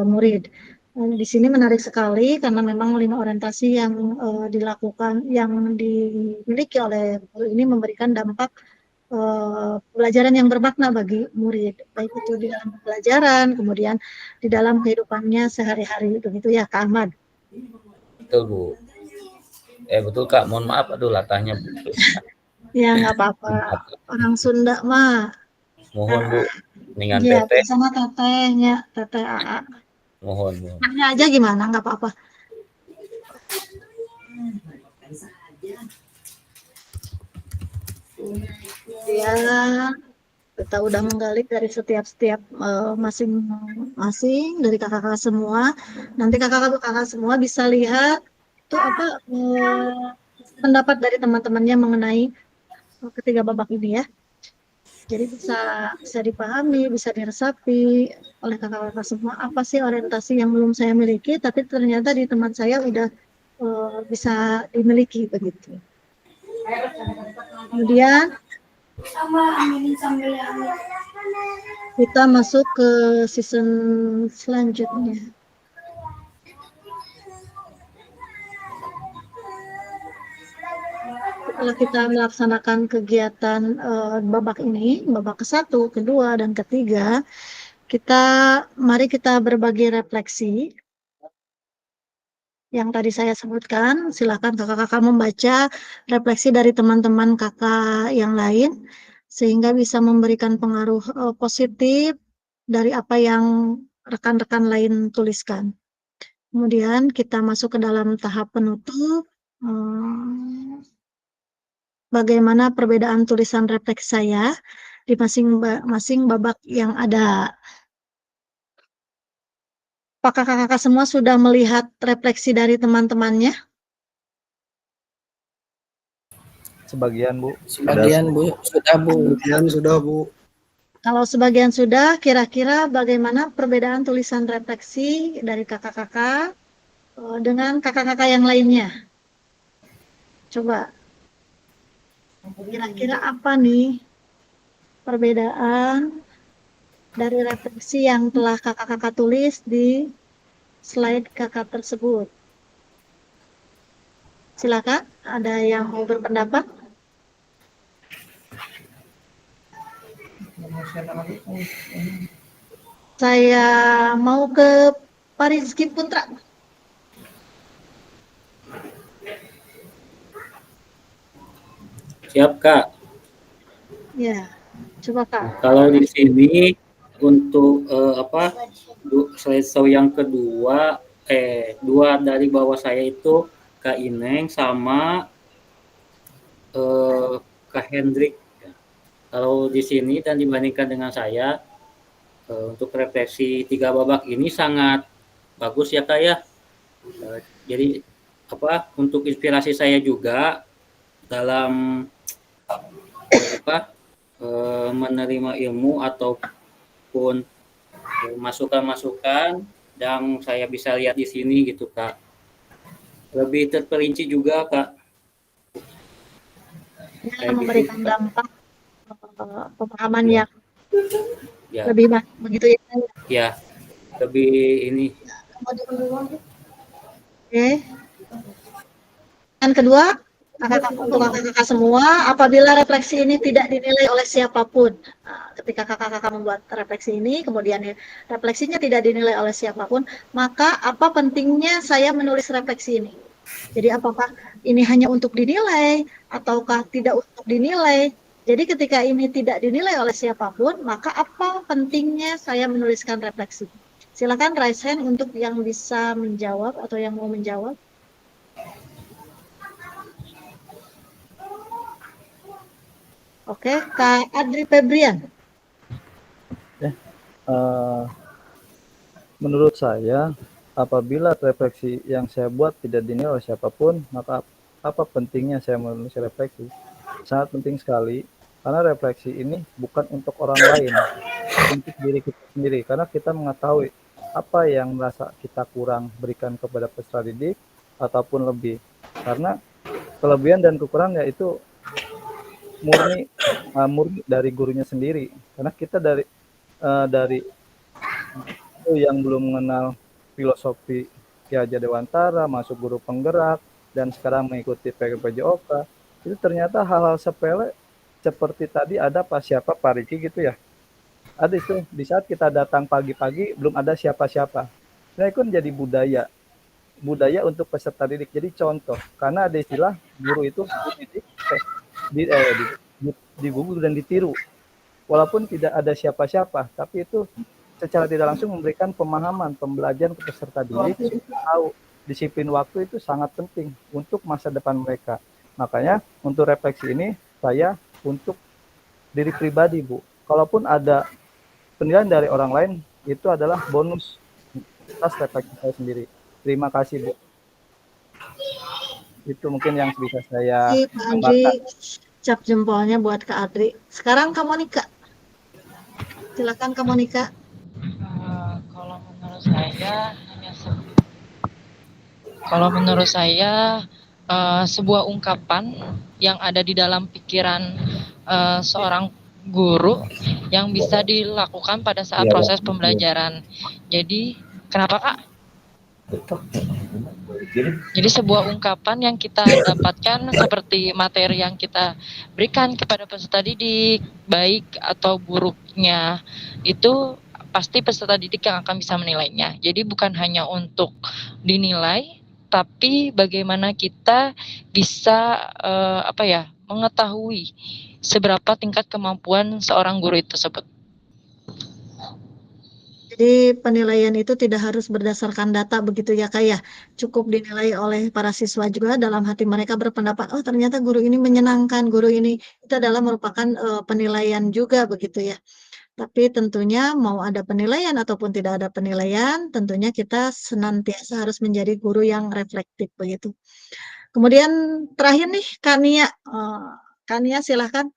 murid. Di sini menarik sekali karena memang 5 orientasi yang dilakukan, yang dimiliki oleh guru ini memberikan dampak pelajaran yang bermakna bagi murid, baik itu di dalam pelajaran, kemudian di dalam kehidupannya sehari-hari, begitu ya Kak Ahmad? Betul, Bu. Betul Kak, mohon maaf, aduh latahnya putus. Ya nggak apa-apa, orang Sunda mah Mohon Bu, ningan Iya, teteh, sama tetehnya, teteh AA. mohon. Hanya aja gimana, nggak apa-apa. Ya, kita udah menggali dari setiap masing-masing dari kakak-kakak semua. Nanti kakak-kakak semua bisa lihat itu apa pendapat dari teman-temannya mengenai ketiga babak ini ya. Jadi bisa dipahami, bisa diresapi oleh kakak-kakak semua apa sih orientasi yang belum saya miliki, tapi ternyata di teman saya udah bisa dimiliki begitu. Kemudian kita masuk ke season selanjutnya. Setelah kita melaksanakan kegiatan babak ini, babak ke-1, kedua, dan ketiga, mari kita berbagi refleksi yang tadi saya sebutkan. Silakan kakak-kakak membaca refleksi dari teman-teman kakak yang lain, sehingga bisa memberikan pengaruh positif dari apa yang rekan-rekan lain tuliskan. Kemudian kita masuk ke dalam tahap penutup. Bagaimana perbedaan tulisan refleksi saya di masing-masing babak yang ada. Apakah kakak-kakak semua sudah melihat refleksi dari teman-temannya? Sebagian Bu. Sebagian Bu, sudah Bu. Sebagian sudah Bu. Kalau sebagian sudah, kira-kira bagaimana perbedaan tulisan refleksi dari kakak-kakak dengan kakak-kakak yang lainnya? Coba. Kira-kira apa nih perbedaan dari refleksi yang telah kakak-kakak tulis di slide kakak tersebut? Silakan, ada yang mau berpendapat? Saya mau ke Pak Rizky Putra. Siap, Kak. Ya, coba Kak. Kalau di sini untuk slideshow yang kedua, dua dari bawah saya itu Kak Ineng sama Kak Hendrik. Kalau di sini dan dibandingkan dengan saya, untuk refleksi 3 babak ini sangat bagus ya Kak ya. Jadi untuk inspirasi saya juga dalam menerima ilmu ataupun masukan-masukan yang saya bisa lihat di sini gitu Kak. Lebih terperinci juga Kak. Ya, memberikan dampak pemahaman yang lebih banyak begitu ya. Ya, lebih ini. Oke. Dan kedua, kakak-kakak semua, apabila refleksi ini tidak dinilai oleh siapapun, ketika kakak-kakak membuat refleksi ini, kemudian refleksinya tidak dinilai oleh siapapun, maka apa pentingnya saya menulis refleksi ini? Jadi apakah ini hanya untuk dinilai, ataukah tidak untuk dinilai? Jadi ketika ini tidak dinilai oleh siapapun, maka apa pentingnya saya menuliskan refleksi? Silakan raise hand untuk yang bisa menjawab atau yang mau menjawab. Oke, Kak Adri Febrian. Menurut saya, apabila refleksi yang saya buat tidak dinilai oleh siapapun, maka apa pentingnya saya menulis refleksi? Sangat penting sekali, karena refleksi ini bukan untuk orang lain, untuk diri kita sendiri, karena kita mengetahui apa yang merasa kita kurang berikan kepada peserta didik ataupun lebih, karena kelebihan dan kekurangan yaitu murni dari gurunya sendiri, karena kita dari yang belum mengenal filosofi Ki Hajar Dewantara, masuk guru penggerak, dan sekarang mengikuti PJOK, itu ternyata hal-hal sepele seperti tadi ada Pak Riki gitu ya. Ada itu di saat kita datang pagi-pagi belum ada siapa-siapa. Nah itu jadi budaya untuk peserta didik. Jadi contoh, karena ada istilah guru itu digugu dan ditiru. walaupun tidak ada siapa-siapa, tapi itu secara tidak langsung memberikan pemahaman, pembelajaran ke peserta didik, tahu disiplin waktu itu sangat penting untuk masa depan mereka. Makanya untuk refleksi ini saya untuk diri pribadi, Bu. Kalaupun ada penilaian dari orang lain, itu adalah bonus atas refleksi saya sendiri. Terima kasih, Bu. Itu mungkin yang bisa saya Pak Adri, tambahkan. cap jempolnya buat Kak Adri. Sekarang Kak Monika. Silakan Kak Monika. Kalau menurut saya sebuah ungkapan yang ada di dalam pikiran seorang guru yang bisa dilakukan pada saat proses pembelajaran. Jadi, kenapa Kak? Jadi sebuah ungkapan yang kita dapatkan seperti materi yang kita berikan kepada peserta didik, baik atau buruknya, itu pasti peserta didik yang akan bisa menilainya. Jadi bukan hanya untuk dinilai, tapi bagaimana kita bisa mengetahui seberapa tingkat kemampuan seorang guru tersebut. Jadi penilaian itu tidak harus berdasarkan data begitu ya Kak ya. Cukup dinilai oleh para siswa juga dalam hati mereka berpendapat, oh ternyata guru ini menyenangkan, guru ini itu adalah merupakan penilaian juga begitu ya. Tapi tentunya mau ada penilaian ataupun tidak ada penilaian, tentunya kita senantiasa harus menjadi guru yang reflektif begitu. Kemudian terakhir nih Kak Nia, Kak Nia silahkan.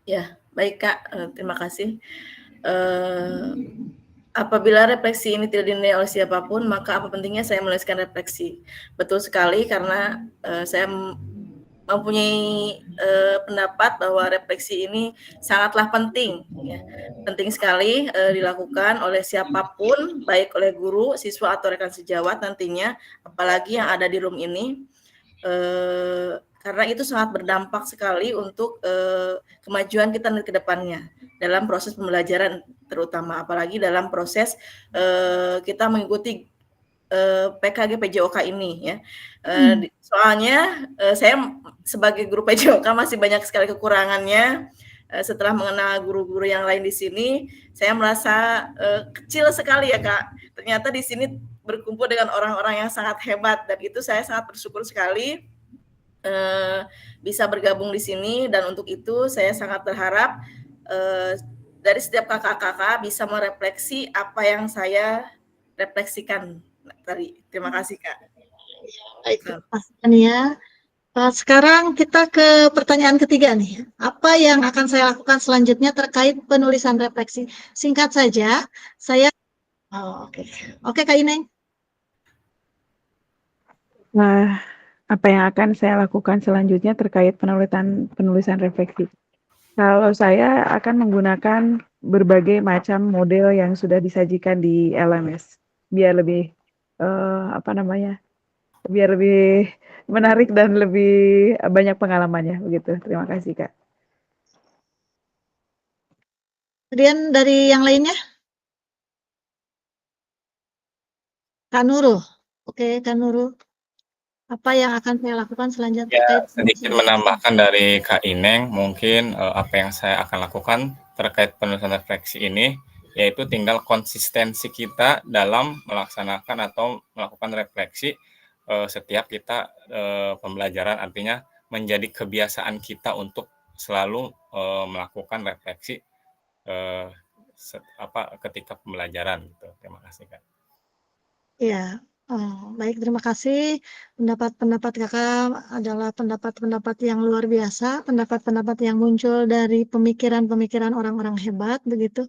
Ya, baik Kak, terima kasih. Apabila refleksi ini tidak dinilai oleh siapapun, maka apa pentingnya saya menuliskan refleksi? Betul sekali, karena saya mempunyai pendapat bahwa refleksi ini sangatlah penting, ya. Penting sekali dilakukan oleh siapapun, baik oleh guru, siswa atau rekan sejawat nantinya, apalagi yang ada di room ini, karena itu sangat berdampak sekali untuk kemajuan kita ke depannya dalam proses pembelajaran, terutama apalagi dalam proses kita mengikuti PKG PJOK ini ya. Soalnya saya sebagai guru PJOK masih banyak sekali kekurangannya. Setelah mengenal guru-guru yang lain di sini, saya merasa kecil sekali ya Kak. Ternyata di sini berkumpul dengan orang-orang yang sangat hebat, dan itu saya sangat bersyukur sekali bisa bergabung di sini. Dan untuk itu saya sangat berharap dari setiap kakak-kakak bisa merefleksi apa yang saya refleksikan tadi. Terima kasih Kak. Baik, Mas Tania. Sekarang kita ke pertanyaan ketiga nih. Apa yang akan saya lakukan selanjutnya terkait penulisan refleksi? Singkat saja, saya Oke Kak Ineng. Nah, apa yang akan saya lakukan selanjutnya terkait penulisan refleksi? Kalau saya akan menggunakan berbagai macam model yang sudah disajikan di LMS, biar lebih biar lebih menarik dan lebih banyak pengalamannya begitu. Terima kasih Kak. Kemudian dari yang lainnya, Kak Nurul. Oke Kak Nurul. Apa yang akan saya lakukan selanjutnya terkait Sedikit menambahkan dari Kak Ineng, mungkin apa yang saya akan lakukan terkait penulisan refleksi ini, yaitu tinggal konsistensi kita dalam melaksanakan atau melakukan refleksi setiap kita pembelajaran, artinya menjadi kebiasaan kita untuk selalu melakukan refleksi ketika pembelajaran. Gitu. Terima kasih Kak. Ya. Baik, terima kasih. Pendapat-pendapat Kakak adalah pendapat-pendapat yang luar biasa, pendapat-pendapat yang muncul dari pemikiran-pemikiran orang-orang hebat, begitu.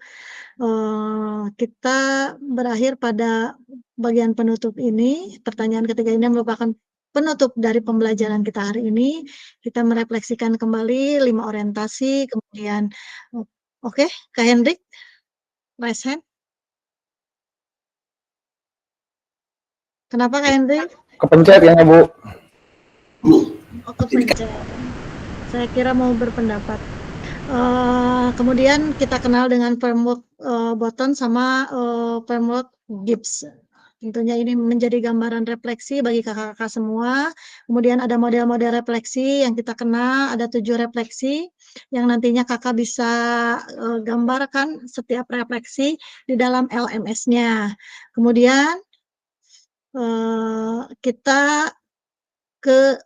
Kita berakhir pada bagian penutup ini. Pertanyaan ketiga ini merupakan penutup dari pembelajaran kita hari ini. Kita merefleksikan kembali 5 orientasi, kemudian oke, Kak Hendrik, raise hand. Kenapa Kak Hendrik? Kepencet ya Bu. Oh, kepencet. Saya kira mau berpendapat. Kemudian kita kenal dengan framework Botton sama framework Gibbs. Tentunya ini menjadi gambaran refleksi bagi kakak-kakak semua. Kemudian ada model-model refleksi yang kita kenal, ada 7 refleksi yang nantinya kakak bisa gambarkan setiap refleksi di dalam LMS-nya. Kemudian kita ke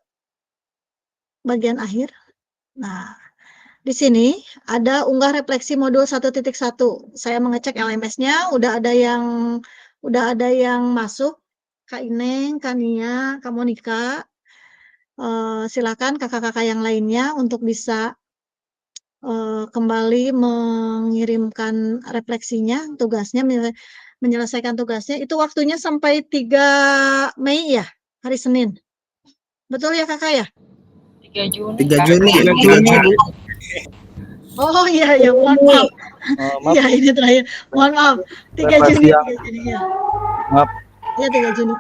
bagian akhir. Nah, di sini ada unggah refleksi modul 1.1. Saya mengecek LMS-nya, udah ada yang masuk. Kak Ineng, Kak Nia, Kak Monika. Silakan kakak-kakak yang lainnya untuk bisa kembali mengirimkan refleksinya, tugasnya, menyelesaikan tugasnya. Itu waktunya sampai 3 Mei ya, hari Senin. Betul ya kakak ya? 3 Juni. 3 Juni. Oh iya ya, mohon maaf. Iya ini terakhir. Mohon maaf. 3 Juni. Maaf. Ya 3 Juni.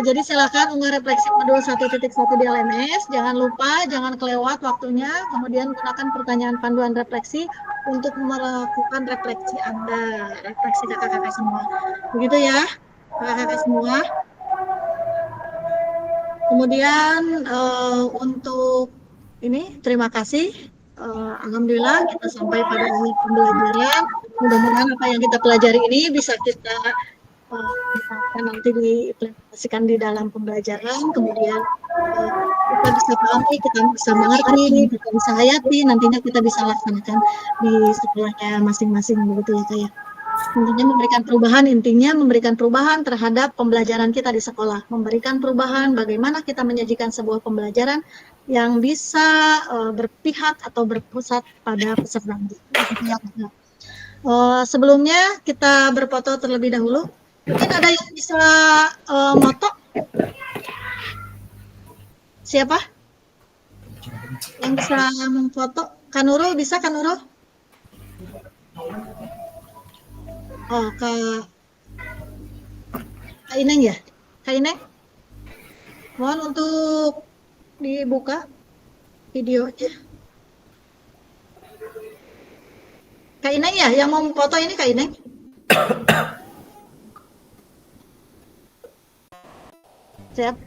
Jadi silakan unggah refleksi modul 1.1 di LMS. Jangan lupa, jangan kelewat waktunya. Kemudian gunakan pertanyaan panduan refleksi untuk melakukan refleksi Anda, refleksi kakak-kakak semua. Begitu ya, kakak-kakak semua. Kemudian untuk ini terima kasih. Alhamdulillah kita sampai pada akhir pembelajaran. Mudah-mudahan apa yang kita pelajari ini bisa kita nanti diimplementasikan di dalam pembelajaran. Kemudian kita bisa pahami, kita bisa mengerti, kita bisa hayati. Nantinya kita bisa laksanakan di sekolahnya masing-masing begitu ya kayak. Tentunya memberikan perubahan, intinya memberikan perubahan terhadap pembelajaran kita di sekolah. Memberikan perubahan bagaimana kita menyajikan sebuah pembelajaran yang bisa berpihak atau berpusat pada peserta didik. Sebelumnya kita berfoto terlebih dahulu. Mungkin ada yang bisa moto? Siapa? Yang bisa memfoto? Kanurul bisa, Kanurul? Oh, Kak Ineng ya? Kak Ineng? Mohon untuk dibuka videonya. Kak Ineng ya? Yang mau foto ini Kak Ineng? Siap.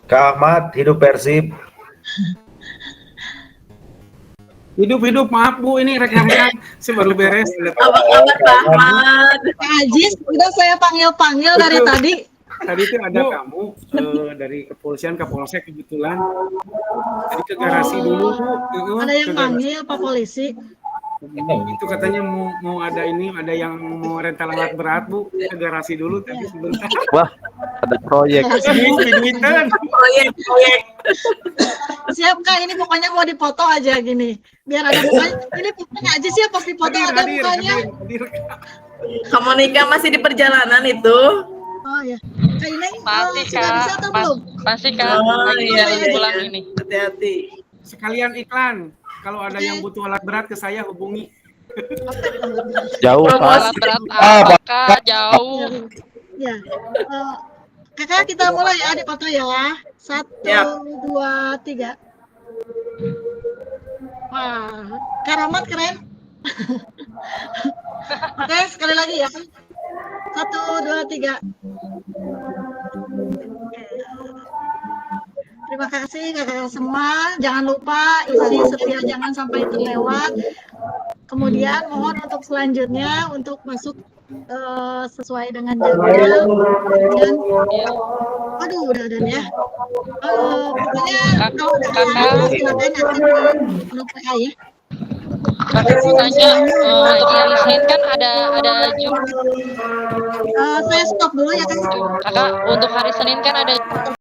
Kak Ahmad, hidup Persib. Hidup, maaf Bu, ini rekan-rekan saya baru beres. Apa kabar Pak Ahmad? Kak Ajis, udah saya panggil-panggil dari tadi. Tadi itu ada kamu dari kepolisian, Kapolsek kebetulan. Tadi ke garasi dulu Bu. Ada yang panggil Pak Polisi. Itu katanya mau ada ini, ada yang mau rental alat berat Bu. Ke garasi dulu tadi sebentar. Wah, ada proyek. Proyek. Siap Kak, ini pokoknya mau dipoto aja gini. Biar ada mukanya. Ini pokoknya aja sih pas dipoto ada mukanya. Kak Monika masih di perjalanan itu. Oh ya. Kak Ineng Masih sudah Kak. bisa atau belum? Masih Kak. Lagi jalan pulang ini. Hati-hati. Sekalian iklan. Kalau ada yang butuh alat berat ke saya hubungi. Jauh Alat berat apa Kak? Jauh. Ya. Kakak kita mulai ya di foto ya. 1, 2, 3. Wah, Karamat keren. Oke, sekali lagi ya. 1, 2, 3. Terima kasih kakak semua. Jangan lupa isi setia, jangan sampai terlewat. Kemudian mohon untuk selanjutnya untuk masuk sesuai dengan jadwal. Dan aduh udah ada ya. Pokoknya kalau ada silakan nanti di grup WA ya. Kakak mau tanya, untuk hari Senin kan ada Zoom. Saya stop dulu ya Kak. Kakak, untuk hari Senin kan ada